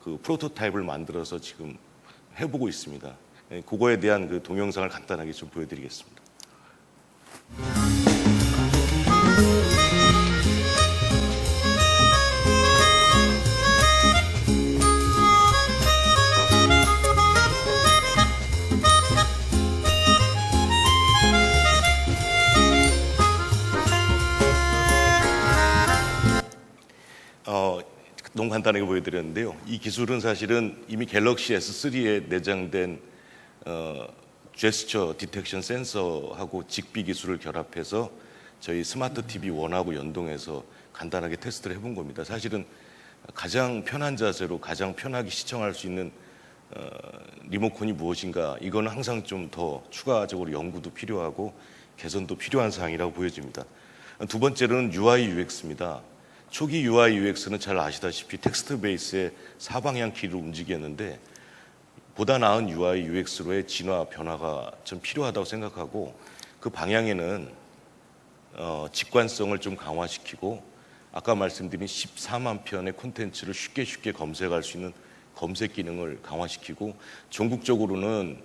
그 프로토타입을 만들어서 지금 해보고 있습니다. 그거에 대한 그 동영상을 간단하게 좀 보여드리겠습니다. 너무 간단하게 보여드렸는데요. 이 기술은 사실은 이미 갤럭시 S3에 내장된 제스처 디텍션 센서하고 직비 기술을 결합해서 저희 스마트 TV 1하고 연동해서 간단하게 테스트를 해본 겁니다. 사실은 가장 편한 자세로 가장 편하게 시청할 수 있는 리모컨이 무엇인가, 이거는 항상 좀 더 추가적으로 연구도 필요하고 개선도 필요한 사항이라고 보여집니다. 두 번째로는 UI UX입니다. 초기 UI UX는 잘 아시다시피 텍스트 베이스의 사방향 키를 움직였는데 보다 나은 UI UX로의 진화 변화가 좀 필요하다고 생각하고, 그 방향에는 직관성을 좀 강화시키고 아까 말씀드린 14만 편의 콘텐츠를 쉽게 검색할 수 있는 검색 기능을 강화시키고, 전국적으로는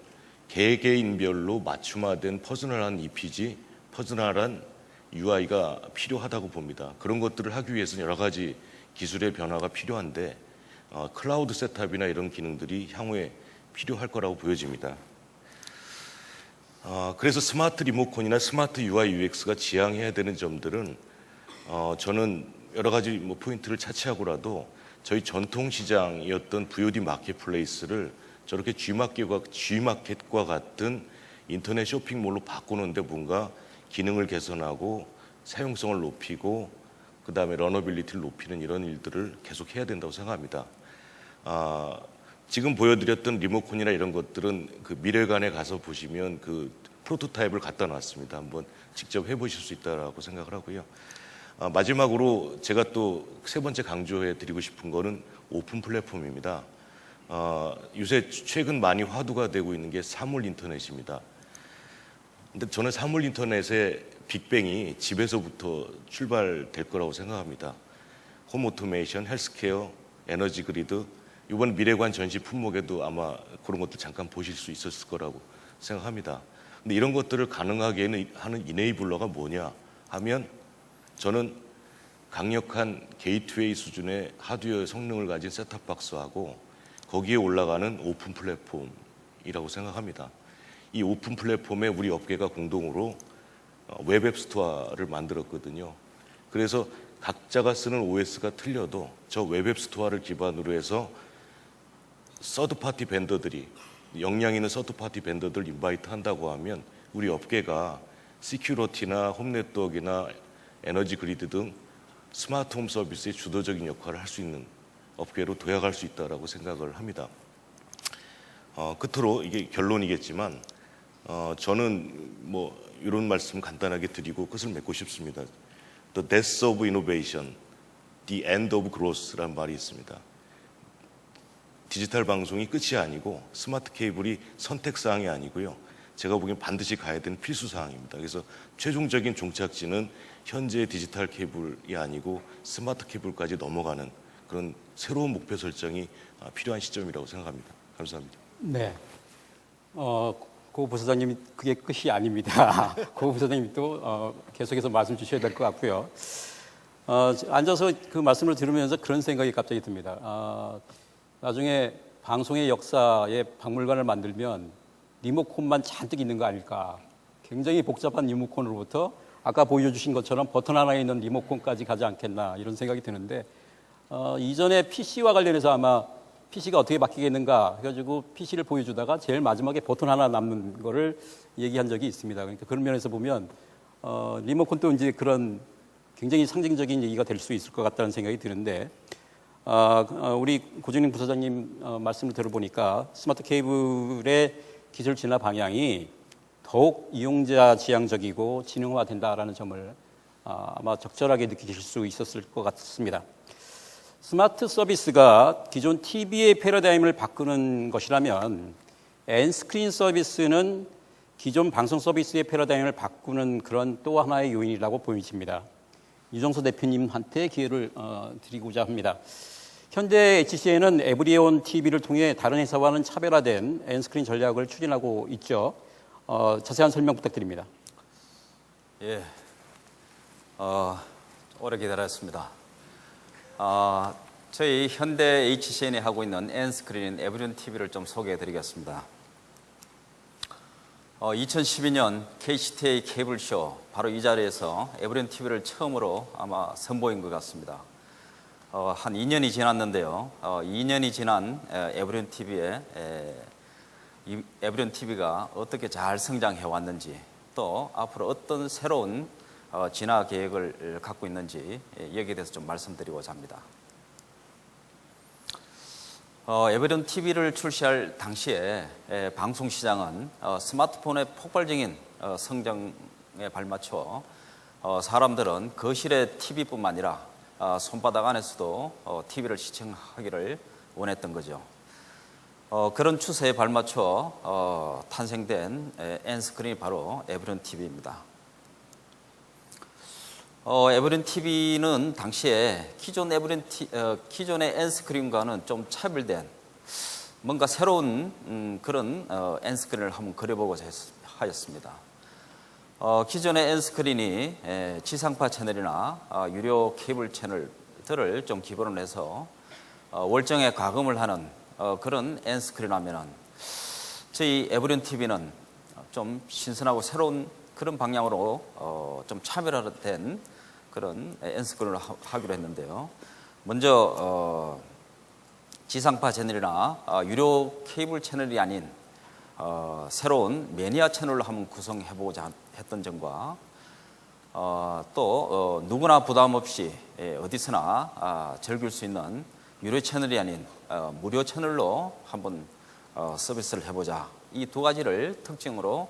개개인별로 맞춤화된 퍼스널한 EPG, 퍼스널한 UI가 필요하다고 봅니다. 그런 것들을 하기 위해서는 여러 가지 기술의 변화가 필요한데 클라우드 셋업이나 이런 기능들이 향후에 필요할 거라고 보여집니다. 그래서 스마트 리모컨이나 스마트 UI UX가 지향해야 되는 점들은 저는 여러 가지 포인트를 차치하고라도 저희 전통 시장이었던 VOD 마켓플레이스를 저렇게 G마켓과 같은 인터넷 쇼핑몰로 바꾸는데 뭔가 기능을 개선하고 사용성을 높이고 그다음에 러너빌리티를 높이는 이런 일들을 계속 해야 된다고 생각합니다. 지금 보여드렸던 리모컨이나 이런 것들은 그 미래관에 가서 보시면 그 프로토타입을 갖다 놨습니다. 한번 직접 해보실 수 있다고 생각을 하고요. 마지막으로 제가 또 세 번째 강조해 드리고 싶은 거는 오픈 플랫폼입니다. 요새 최근 많이 화두가 되고 있는 게 사물 인터넷입니다. 근데 저는 사물 인터넷의 빅뱅이 집에서부터 출발될 거라고 생각합니다. 홈 오토메이션, 헬스케어, 에너지 그리드, 이번 미래관 전시 품목에도 아마 그런 것들 잠깐 보실 수 있었을 거라고 생각합니다. 근데 이런 것들을 가능하게 하는 이네이블러가 뭐냐 하면 저는 강력한 게이트웨이 수준의 하드웨어 성능을 가진 셋탑박스하고 거기에 올라가는 오픈 플랫폼이라고 생각합니다. 이 오픈 플랫폼에 우리 업계가 공동으로 웹앱 스토어를 만들었거든요. 그래서 각자가 쓰는 OS가 틀려도 저 웹앱 스토어를 기반으로 해서 서드파티 벤더들이 역량 있는 서드파티 벤더들 인바이트 한다고 하면 우리 업계가 시큐리티나 홈 네트워크나 에너지 그리드 등 스마트 홈 서비스의 주도적인 역할을 할 수 있는 업계로 도약할 수 있다라고 생각을 합니다. 끝으로 이게 결론이겠지만 저는 뭐 이런 말씀 간단하게 드리고 끝을 맺고 싶습니다. The death of innovation, the end of growth라는 말이 있습니다. 디지털 방송이 끝이 아니고 스마트 케이블이 선택사항이 아니고요. 제가 보기엔 반드시 가야 되는 필수사항입니다. 그래서 최종적인 종착지는 현재 디지털 케이블이 아니고 스마트 케이블까지 넘어가는 그런 새로운 목표 설정이 필요한 시점이라고 생각합니다. 감사합니다. 네. 고 부사장님 그게 끝이 아닙니다. 고 부사장님 또 계속해서 말씀 주셔야 될 것 같고요. 앉아서 그 말씀을 들으면서 그런 생각이 갑자기 듭니다. 나중에 방송의 역사에 박물관을 만들면 리모컨만 잔뜩 있는 거 아닐까. 굉장히 복잡한 리모컨으로부터 아까 보여주신 것처럼 버튼 하나에 있는 리모컨까지 가지 않겠나 이런 생각이 드는데 이전에 PC와 관련해서 아마 PC가 어떻게 바뀌겠는가 해가지고 PC를 보여주다가 제일 마지막에 버튼 하나 남는 거를 얘기한 적이 있습니다. 그러니까 그런 면에서 보면 리모컨도 이제 그런 굉장히 상징적인 얘기가 될 수 있을 것 같다는 생각이 드는데 우리 고준익 부사장님 말씀을 들어보니까 스마트 케이블의 기술 진화 방향이 더욱 이용자 지향적이고 지능화된다라는 점을 아마 적절하게 느끼실 수 있었을 것 같습니다. 스마트 서비스가 기존 TV의 패러다임을 바꾸는 것이라면 N스크린 서비스는 기존 방송 서비스의 패러다임을 바꾸는 그런 또 하나의 요인이라고 보여집니다. 유정서 대표님한테 기회를 드리고자 합니다. 현재 HCN은 에브리온 TV를 통해 다른 회사와는 차별화된 N스크린 전략을 추진하고 있죠. 자세한 설명 부탁드립니다. 예, 오래 기다렸습니다. 저희 현대 HCN이 하고 있는 N스크린 에브리온 TV를 좀 소개해드리겠습니다. 2012년 KCTA 케이블쇼 바로 이 자리에서 에브리온 TV를 처음으로 아마 선보인 것 같습니다. 한 2년이 지났는데요. 2년이 지난 에브리온 TV에 에브리온 TV가 어떻게 잘 성장해 왔는지 또 앞으로 어떤 새로운 진화 계획을 갖고 있는지 여기에 대해서 좀 말씀드리고자 합니다. 에브리온 TV를 출시할 당시에 방송 시장은 스마트폰의 폭발적인 성장에 발맞춰 사람들은 거실의 TV뿐만 아니라 손바닥 안에서도 TV를 시청하기를 원했던 거죠. 그런 추세에 발맞춰 탄생된 N스크린이 바로 에브리온 TV입니다. 에브리온 TV는 당시에 기존의 N스크린과는 좀 차별된 뭔가 새로운 그런 N스크린을 한번 그려보고자 하였습니다. 기존의 N스크린이 지상파 채널이나 유료 케이블 채널들을 좀 기본으로 해서 월정에 가금을 하는 그런 N스크린 하면은 저희 에브리온 TV는 좀 신선하고 새로운 그런 방향으로 좀 차별화된 그런 N스크린을 하기로 했는데요. 먼저 지상파 채널이나 유료 케이블 채널이 아닌 새로운 매니아 채널로 한번 구성해보고자 했던 점과 또 누구나 부담 없이 어디서나 즐길 수 있는 유료 채널이 아닌 무료 채널로 한번 서비스를 해보자. 이 두 가지를 특징으로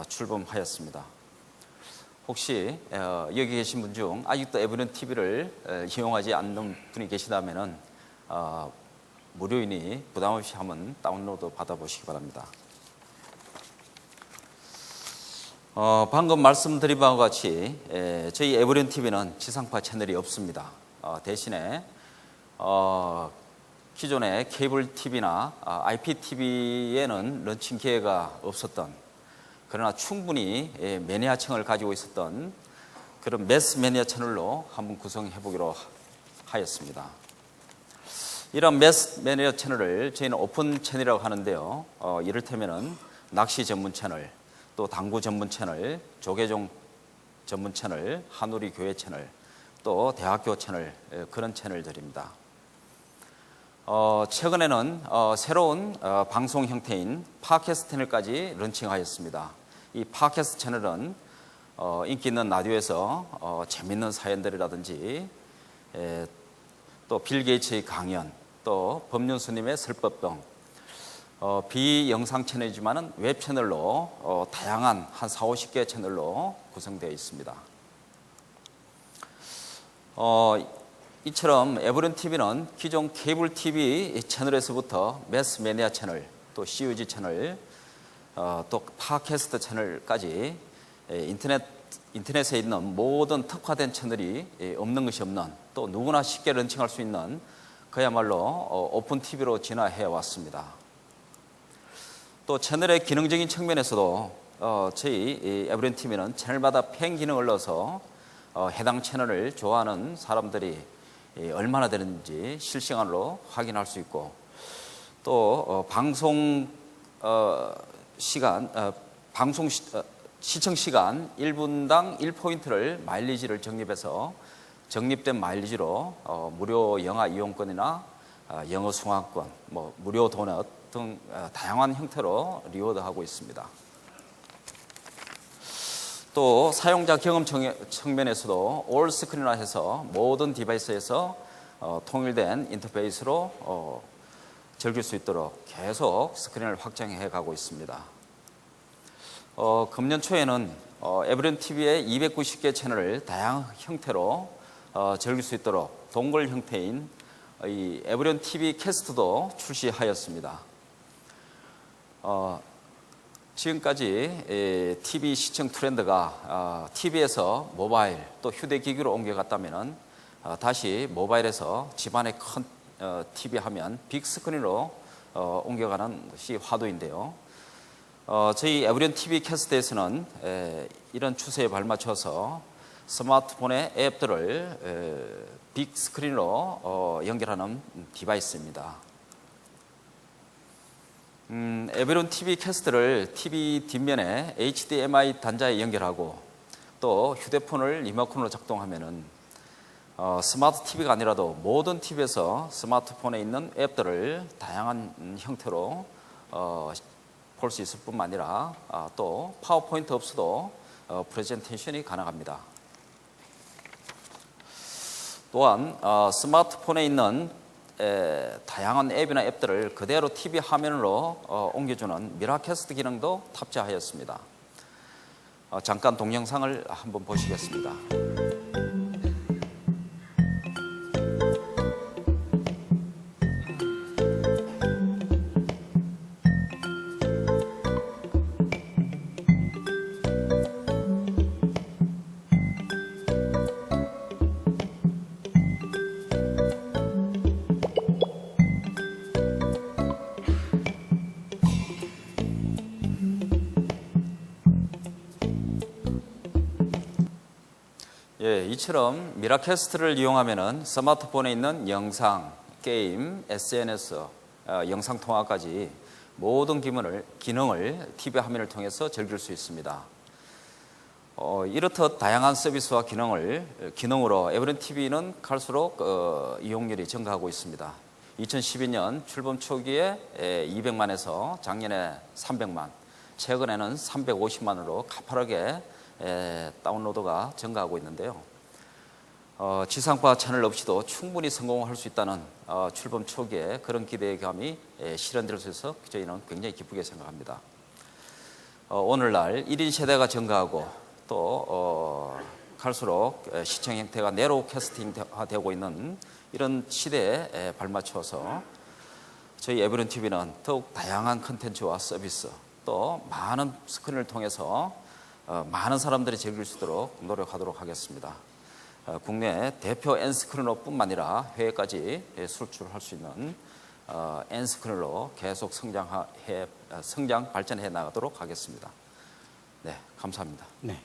출범하였습니다. 혹시 여기 계신 분 중 아직도 에브리온 TV를 이용하지 않는 분이 계시다면은 무료이니 부담 없이 한번 다운로드 받아보시기 바랍니다. 방금 말씀드린 바와 같이 저희 에브리온 TV는 지상파 채널이 없습니다. 대신에 기존의 케이블 TV나 IPTV에는 런칭 기회가 없었던, 그러나 충분히 매니아층을 가지고 있었던 그런 매스 매니아 채널로 한번 구성해 보기로 하였습니다. 이런 매스 매니아 채널을 저희는 오픈 채널이라고 하는데요. 이를테면은 낚시 전문 채널, 또 당구 전문 채널, 조계종 전문 채널, 한우리 교회 채널, 또 대학교 채널, 그런 채널들입니다. 최근에는 새로운 방송 형태인 팟캐스트 채널까지 런칭하였습니다. 이 팟캐스트 채널은 인기 있는 라디오에서 재밌는 사연들이라든지 또 빌 게이츠의 강연, 또 법륜스님의 설법동, 비영상 채널이지만은 웹 채널로 다양한 한 40-50개 채널로 구성되어 있습니다. 이처럼 에브리온 TV는 기존 케이블 TV 채널에서부터 매스 매니아 채널, 또 CUG 채널, 또 팟캐스트 채널까지 인터넷에 있는 모든 특화된 채널이 없는 것이 없는, 또 누구나 쉽게 런칭할 수 있는 그야말로 오픈 TV로 진화해 왔습니다. 또 채널의 기능적인 측면에서도 저희 에브리온 TV는 채널마다 팬 기능을 넣어서 해당 채널을 좋아하는 사람들이 얼마나 되는지 실시간으로 확인할 수 있고, 또 방송 시청 시간 1분당 1포인트를 마일리지를 적립해서 적립된 마일리지로 무료 영화 이용권이나 영어 승화권, 무료 도넛 등 다양한 형태로 리워드하고 있습니다. 또 사용자 경험 측면에서도 올 스크린이라 해서 모든 디바이스에서 통일된 인터페이스로 즐길 수 있도록 계속 스크린을 확장해 가고 있습니다. 금년 초에는 에브리온 TV의 290개 채널을 다양한 형태로 즐길 수 있도록 동글 형태인 이 에브리온 TV 캐스트도 출시하였습니다. 지금까지 TV 시청 트렌드가 TV에서 모바일 또 휴대기기로 옮겨갔다면 다시 모바일에서 집안의 큰 TV 화면 빅스크린으로 옮겨가는 것이 화두인데요. 저희 에브리온 TV 캐스트에서는 이런 추세에 발맞춰서 스마트폰의 앱들을 빅스크린으로 연결하는 디바이스입니다. 에브리온 TV 캐스트를 TV 뒷면에 HDMI 단자에 연결하고 또 휴대폰을 리모컨으로 작동하면은 스마트 TV가 아니라도 모든 TV에서 스마트폰에 있는 앱들을 다양한 형태로 볼 수 있을 뿐만 아니라 또 파워포인트 없이도 프레젠테이션이 가능합니다. 또한 스마트폰에 있는 다양한 앱이나 앱들을 그대로 TV 화면으로 옮겨주는 미라캐스트 기능도 탑재하였습니다. 잠깐 동영상을 한번 보시겠습니다. 이처럼 미라캐스트를 이용하면은 스마트폰에 있는 영상, 게임, SNS, 영상통화까지 모든 기능을 TV 화면을 통해서 즐길 수 있습니다. 이렇듯 다양한 서비스와 기능으로 에브리온 TV는 갈수록 이용률이 증가하고 있습니다. 2012년 출범 초기에 200만에서 작년에 300만, 최근에는 350만으로 가파르게 다운로드가 증가하고 있는데요. 지상파 채널 없이도 충분히 성공할 수 있다는 출범 초기에 그런 기대감이 실현될 수 있어서 저희는 굉장히 기쁘게 생각합니다. 오늘날 1인 세대가 증가하고 또 갈수록 시청 형태가 네로우 캐스팅화되고 있는 이런 시대에 발맞춰서 저희 에브리온 TV는 더욱 다양한 콘텐츠와 서비스 또 많은 스크린을 통해서 많은 사람들이 즐길 수 있도록 노력하도록 하겠습니다. 국내 대표 엔스크리너뿐만 아니라 해외까지 수출할 수 있는 엔스크리너로 계속 성장 발전해 나가도록 하겠습니다. 네, 감사합니다. 네.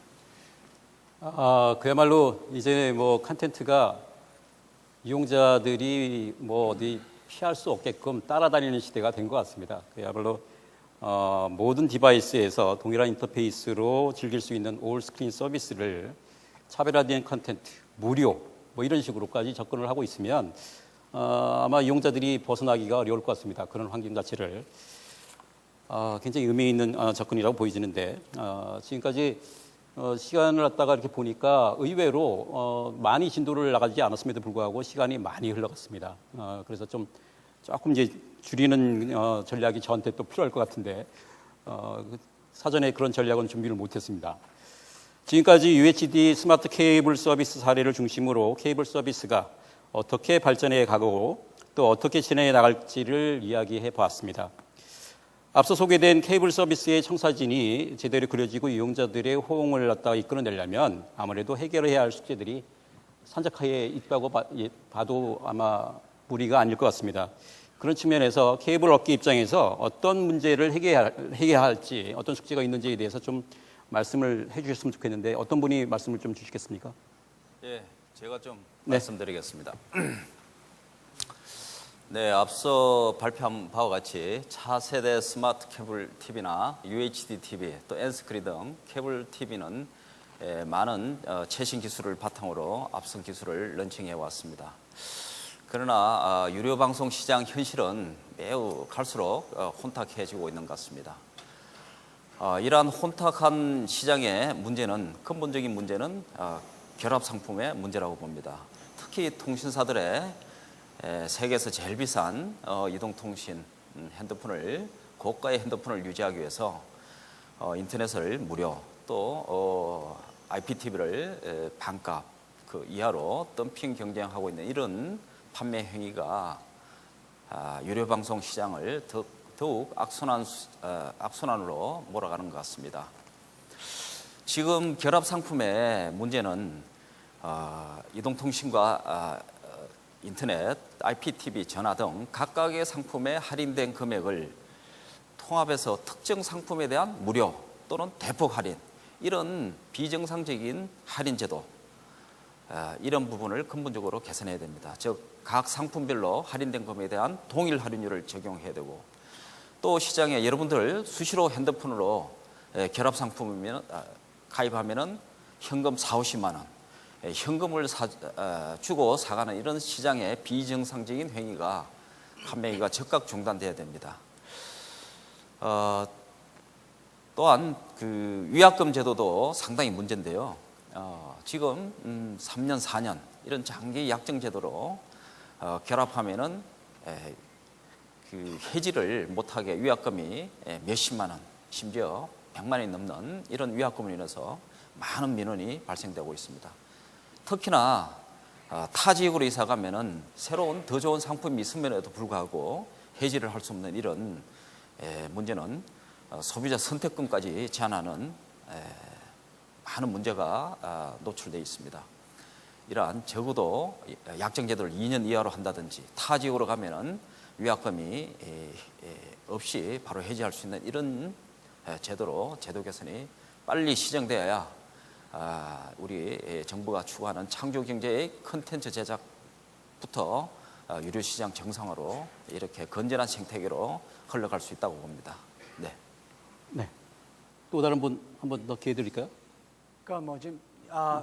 그야말로 이제 뭐 컨텐츠가 이용자들이 뭐 어디 피할 수 없게끔 따라다니는 시대가 된 것 같습니다. 그야말로 모든 디바이스에서 동일한 인터페이스로 즐길 수 있는 올 스크린 서비스를 차별화된 컨텐츠, 무료 뭐 이런 식으로까지 접근을 하고 있으면 아마 이용자들이 벗어나기가 어려울 것 같습니다. 그런 환경 자체를 굉장히 의미 있는 접근이라고 보여지는데 지금까지 시간을 갖다가 이렇게 보니까 의외로 많이 진도를 나가지 않았음에도 불구하고 시간이 많이 흘러갔습니다. 그래서 조금 이제 줄이는 전략이 저한테 또 필요할 것 같은데 사전에 그런 전략은 준비를 못했습니다. 지금까지 UHD 스마트 케이블 서비스 사례를 중심으로 케이블 서비스가 어떻게 발전해 가고 또 어떻게 진행해 나갈지를 이야기해 보았습니다. 앞서 소개된 케이블 서비스의 청사진이 제대로 그려지고 이용자들의 호응을 갖다가 이끌어내려면 아무래도 해결해야 할 숙제들이 산적하에 있다고 봐도 아마 무리가 아닐 것 같습니다. 그런 측면에서 케이블 업계 입장에서 어떤 문제를 해결해야 할지 어떤 숙제가 있는지에 대해서 좀 말씀을 해 주셨으면 좋겠는데 어떤 분이 말씀을 좀 주시겠습니까? 예, 제가 좀 네. 말씀드리겠습니다. 네, 앞서 발표한 바와 같이 차세대 스마트 케이블 TV나 UHD TV, 또 엔스크린 등 케이블 TV는 많은 최신 기술을 바탕으로 앞선 기술을 런칭해 왔습니다. 그러나 유료 방송 시장 현실은 매우 갈수록 혼탁해지고 있는 것 같습니다. 이러한 혼탁한 시장의 문제는 근본적인 문제는 결합 상품의 문제라고 봅니다. 특히 통신사들의 세계에서 제일 비싼 이동통신 핸드폰을 고가의 핸드폰을 유지하기 위해서 인터넷을 무료 또 IPTV를 반값 그 이하로 덤핑 경쟁하고 있는 이런 판매 행위가 유료 방송 시장을 더욱 악순환으로 몰아가는 것 같습니다. 지금 결합 상품의 문제는 이동통신과 인터넷, IPTV, 전화 등 각각의 상품에 할인된 금액을 통합해서 특정 상품에 대한 무료 또는 대폭 할인 이런 비정상적인 할인 제도 이런 부분을 근본적으로 개선해야 됩니다. 즉 각 상품별로 할인된 금액에 대한 동일 할인율을 적용해야 되고 또 시장에 여러분들 수시로 핸드폰으로 결합 상품이면 가입하면은 현금 40~50만 원 현금을 주고 사가는 이런 시장의 비정상적인 행위가 판매가 즉각 중단돼야 됩니다. 또한 그 위약금 제도도 상당히 문제인데요. 지금 3년, 4년 이런 장기 약정 제도로 결합하면은 그 해지를 못하게 위약금이 몇십만 원, 심지어 100만 원이 넘는 이런 위약금으로 인해서 많은 민원이 발생되고 있습니다. 특히나 타 지역으로 이사 가면은 새로운 더 좋은 상품이 있음에도 불구하고 해지를 할 수 없는 이런 문제는 소비자 선택권까지 제한하는 많은 문제가 노출되어 있습니다. 이러한 적어도 약정 제도를 2년 이하로 한다든지 타 지역으로 가면은 위약금이 없이 바로 해지할 수 있는 이런 제도로 제도 개선이 빨리 시정되어야 우리 정부가 추구하는 창조 경제의 콘텐츠 제작부터 유료 시장 정상화로 이렇게 건전한 생태계로 흘러갈 수 있다고 봅니다. 네. 네. 또 다른 분 한 번 더 기회 드릴까요? 그러니까 뭐 지금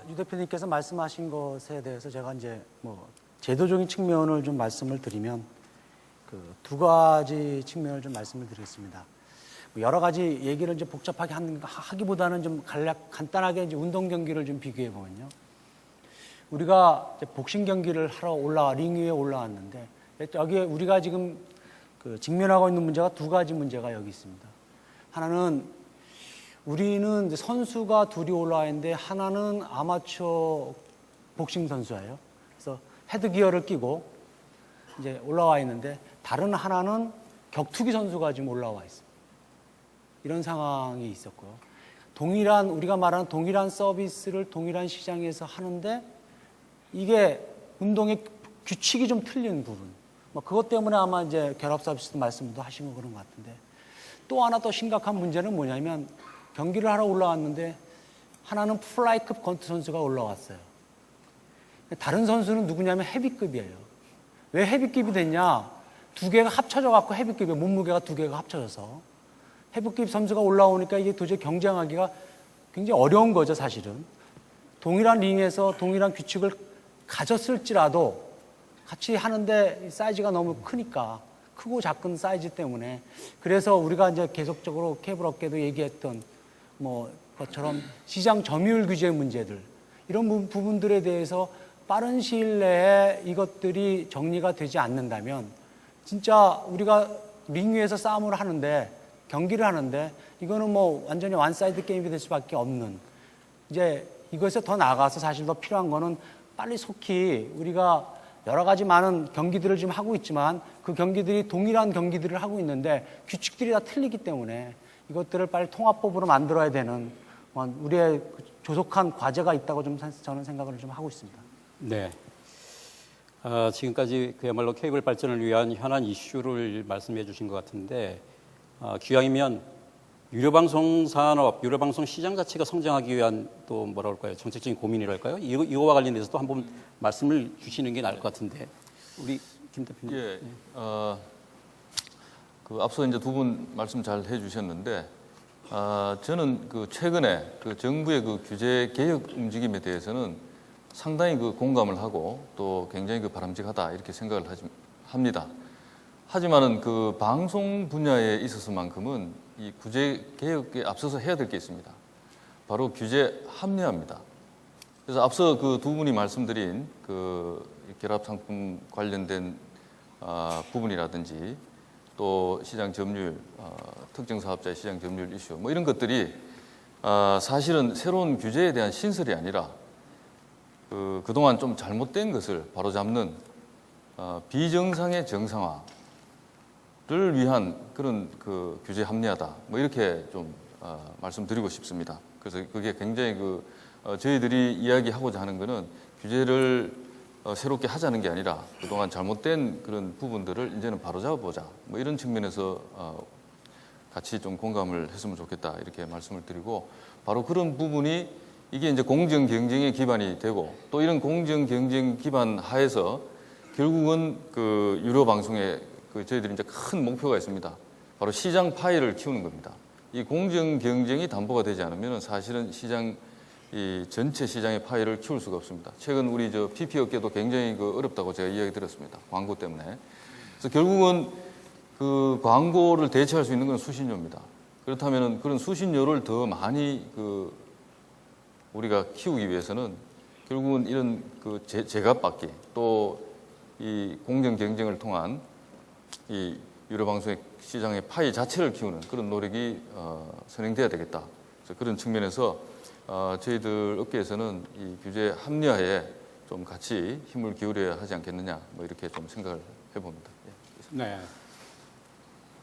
유 대표님께서 말씀하신 것에 대해서 제가 이제 뭐 제도적인 측면을 좀 말씀을 드리면 그 두 가지 측면을 좀 말씀을 드리겠습니다. 여러 가지 얘기를 이제 복잡하게 하기보다는 좀 간단하게 이제 운동 경기를 좀 비교해 보면요. 우리가 이제 복싱 경기를 하러 링 위에 올라왔는데 여기에 우리가 지금 그 직면하고 있는 문제가 두 가지 문제가 여기 있습니다. 하나는 우리는 이제 선수가 둘이 올라와 있는데 하나는 아마추어 복싱 선수예요. 그래서 헤드기어를 끼고 이제 올라와 있는데 다른 하나는 격투기 선수가 지금 올라와 있습니다. 이런 상황이 있었고요. 우리가 말하는 동일한 서비스를 동일한 시장에서 하는데 이게 운동의 규칙이 좀 틀린 부분. 뭐 그것 때문에 아마 이제 결합 서비스 말씀도 하신 거 그런 것 같은데, 또 하나 더 심각한 문제는 뭐냐면 경기를 하러 올라왔는데 하나는 플라이급 권투 선수가 올라왔어요. 다른 선수는 누구냐면 헤비급이에요. 왜 헤비급이 됐냐? 두 개가 합쳐져 갖고 헤비급이에요. 몸무게가 두 개가 합쳐져서 헤비급 선수가 올라오니까 이게 도저히 경쟁하기가 굉장히 어려운 거죠, 사실은. 동일한 링에서 동일한 규칙을 가졌을지라도 같이 하는데 사이즈가 너무 크니까, 크고 작은 사이즈 때문에, 그래서 우리가 이제 계속적으로 케이블 업계도 얘기했던 뭐 것처럼 시장 점유율 규제 문제들, 이런 부분들에 대해서 빠른 시일 내에 이것들이 정리가 되지 않는다면 진짜 우리가 링 위에서 싸움을 하는데, 경기를 하는데, 이거는 뭐 완전히 원사이드 게임이 될 수밖에 없는, 이제 이것에 더 나아가서 사실 더 필요한 거는 빨리 속히 우리가 여러 가지 많은 경기들을 지금 하고 있지만 그 경기들이 동일한 경기들을 하고 있는데 규칙들이 다 틀리기 때문에 이것들을 빨리 통합법으로 만들어야 되는 우리의 조속한 과제가 있다고 좀 저는 생각을 좀 하고 있습니다. 네. 지금까지 그야말로 케이블 발전을 위한 현안 이슈를 말씀해 주신 것 같은데, 기왕이면 유료방송 산업, 유료방송 시장 자체가 성장하기 위한 또 뭐라 그럴까요? 정책적인 고민이랄까요? 이거와 관련해서 또 한번 말씀을 주시는 게 나을 것 같은데, 우리 김 대표님. 예, 그 앞서 이제 두 분 말씀 잘 해주셨는데, 저는 그 최근에 그 정부의 그 규제 개혁 움직임에 대해서는 상당히 그 공감을 하고 또 굉장히 그 바람직하다 이렇게 생각을 합니다. 하지만은 그 방송 분야에 있어서만큼은 이 규제 개혁에 앞서서 해야 될 게 있습니다. 바로 규제 합리화입니다. 그래서 앞서 그 두 분이 말씀드린 그 결합 상품 관련된 부분이라든지 또 시장 점유율, 특정 사업자의 시장 점유율 이슈, 뭐 이런 것들이 사실은 새로운 규제에 대한 신설이 아니라 그동안 좀 잘못된 것을 바로잡는 비정상의 정상화를 위한 그런 그 규제 합리화다. 뭐 이렇게 좀 말씀드리고 싶습니다. 그래서 그게 굉장히 저희들이 이야기하고자 하는 거는 규제를 새롭게 하자는 게 아니라 그동안 잘못된 그런 부분들을 이제는 바로잡아보자. 뭐 이런 측면에서 같이 좀 공감을 했으면 좋겠다 이렇게 말씀을 드리고, 바로 그런 부분이 이게 이제 공정 경쟁의 기반이 되고, 또 이런 공정 경쟁 기반 하에서 결국은 그 유료 방송에 저희들이 이제 큰 목표가 있습니다. 바로 시장 파이를 키우는 겁니다. 이 공정 경쟁이 담보가 되지 않으면 사실은 이 전체 시장의 파이를 키울 수가 없습니다. 최근 우리 PP 업계도 굉장히 어렵다고 제가 이야기 들었습니다. 광고 때문에. 그래서 결국은 그 광고를 대체할 수 있는 건 수신료입니다. 그렇다면 그런 수신료를 더 많이 우리가 키우기 위해서는 결국은 이런 제값받기, 또 이 공정 경쟁을 통한 이 유료 방송의 시장의 파이 자체를 키우는 그런 노력이 선행돼야 되겠다. 그래서 그런 측면에서 저희들 업계에서는 이 규제 합리화에 좀 같이 힘을 기울여야 하지 않겠느냐, 뭐 이렇게 좀 생각을 해봅니다. 네.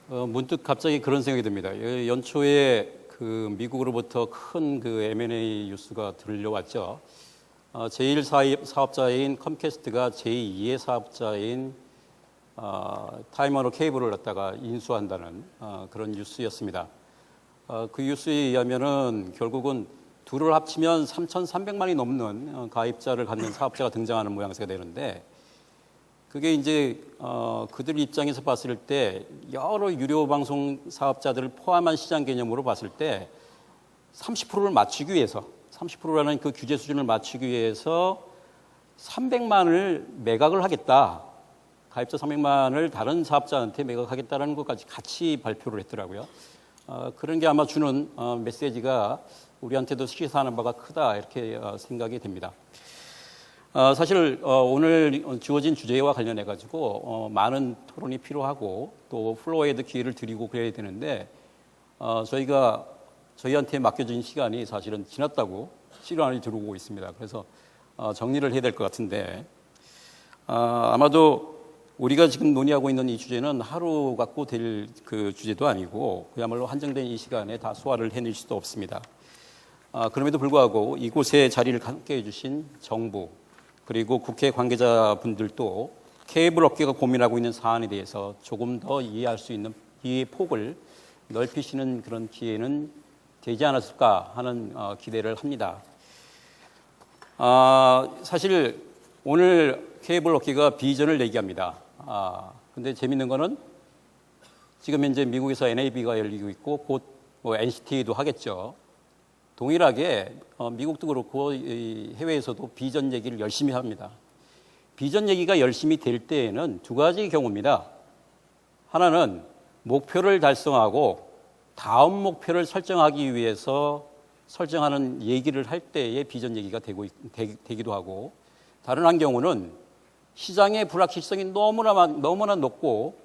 문득 갑자기 그런 생각이 듭니다. 연초에 그 미국으로부터 큰 M&A 뉴스가 들려왔죠. 제1 사업자인 컴캐스트가 제2의 사업자인 타임워너 케이블을 갖다가 인수한다는 그런 뉴스였습니다. 그 뉴스에 의하면은 결국은 둘을 합치면 3,300만이 넘는 가입자를 갖는 사업자가 등장하는 모양새가 되는데, 그게 이제 그들 입장에서 봤을 때 여러 유료 방송 사업자들을 포함한 시장 개념으로 봤을 때 30%를 맞추기 위해서, 30%라는 그 규제 수준을 맞추기 위해서 300만을 매각을 하겠다. 가입자 300만을 다른 사업자한테 매각하겠다는 것까지 같이 발표를 했더라고요. 그런 게 아마 주는 메시지가 우리한테도 시사하는 바가 크다, 이렇게 생각이 됩니다. 사실 오늘 주어진 주제와 관련해 가지고 많은 토론이 필요하고 또 플로어에도 기회를 드리고 그래야 되는데, 저희한테 맡겨진 시간이 사실은 지났다고 시간이 들어오고 있습니다. 그래서 정리를 해야 될 것 같은데, 아마도 우리가 지금 논의하고 있는 이 주제는 하루 갖고 될 그 주제도 아니고 그야말로 한정된 이 시간에 다 소화를 해낼 수도 없습니다. 그럼에도 불구하고 이곳에 자리를 함께 해주신 정부, 그리고 국회 관계자분들도 케이블 업계가 고민하고 있는 사안에 대해서 조금 더 이해할 수 있는 이해의 폭을 넓히시는 그런 기회는 되지 않았을까 하는 기대를 합니다. 사실 오늘 케이블 업계가 비전을 얘기합니다. 근데 재밌는 거는 지금 현재 미국에서 NAB가 열리고 있고 곧 NCT도 하겠죠. 동일하게 미국도 그렇고 해외에서도 비전 얘기를 열심히 합니다. 비전 얘기가 열심히 될 때에는 두 가지 경우입니다. 하나는 목표를 달성하고 다음 목표를 설정하기 위해서 설정하는 얘기를 할 때의 비전 얘기가 되기도 하고, 다른 한 경우는 시장의 불확실성이 너무나 높고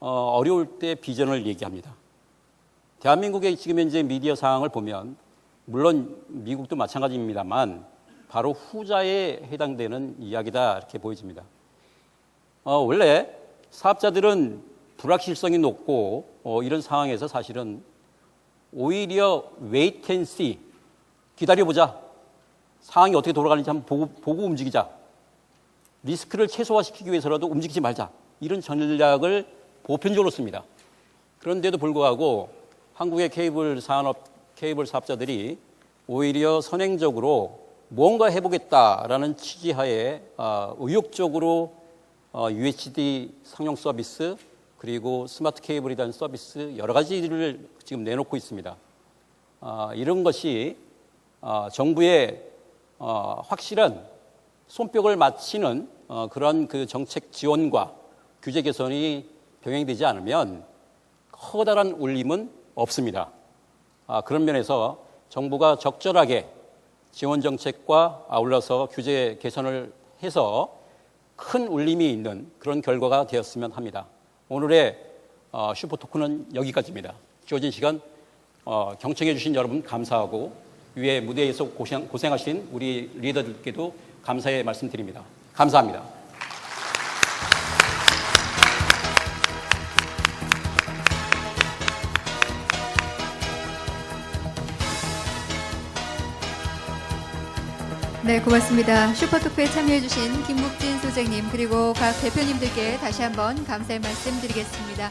어려울 때 비전을 얘기합니다. 대한민국의 지금 현재 미디어 상황을 보면 물론 미국도 마찬가지입니다만 바로 후자에 해당되는 이야기다 이렇게 보여집니다. 원래 사업자들은 불확실성이 높고 이런 상황에서 사실은 오히려 wait and see, 기다려보자, 상황이 어떻게 돌아가는지 한번 보고 움직이자, 리스크를 최소화시키기 위해서라도 움직이지 말자, 이런 전략을 보편적으로 씁니다. 그런데도 불구하고 한국의 케이블 사업자들이 오히려 선행적으로 뭔가 해보겠다라는 취지하에 의욕적으로 UHD 상용 서비스 그리고 스마트 케이블이라는 서비스 여러 가지를 지금 내놓고 있습니다. 이런 것이 정부의 확실한 손뼉을 맞히는 그런 그 정책 지원과 규제 개선이 병행되지 않으면 커다란 울림은 없습니다. 그런 면에서 정부가 적절하게 지원 정책과 아울러서 규제 개선을 해서 큰 울림이 있는 그런 결과가 되었으면 합니다. 오늘의 슈퍼토크는 여기까지입니다. 주어진 시간 경청해 주신 여러분 감사하고 위에 무대에서 고생하신 우리 리더들께도 감사의 말씀드립니다. 감사합니다. 네, 고맙습니다. 슈퍼토크에 참여해주신 김국진 소장님 그리고 각 대표님들께 다시 한번 감사의 말씀 드리겠습니다.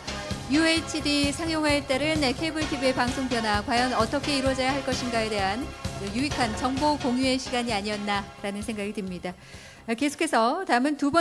UHD 상용화에 따른 케이블 TV의 방송 변화 과연 어떻게 이루어져야 할 것인가에 대한 유익한 정보 공유의 시간이 아니었나라는 생각이 듭니다. 계속해서 다음은 두 번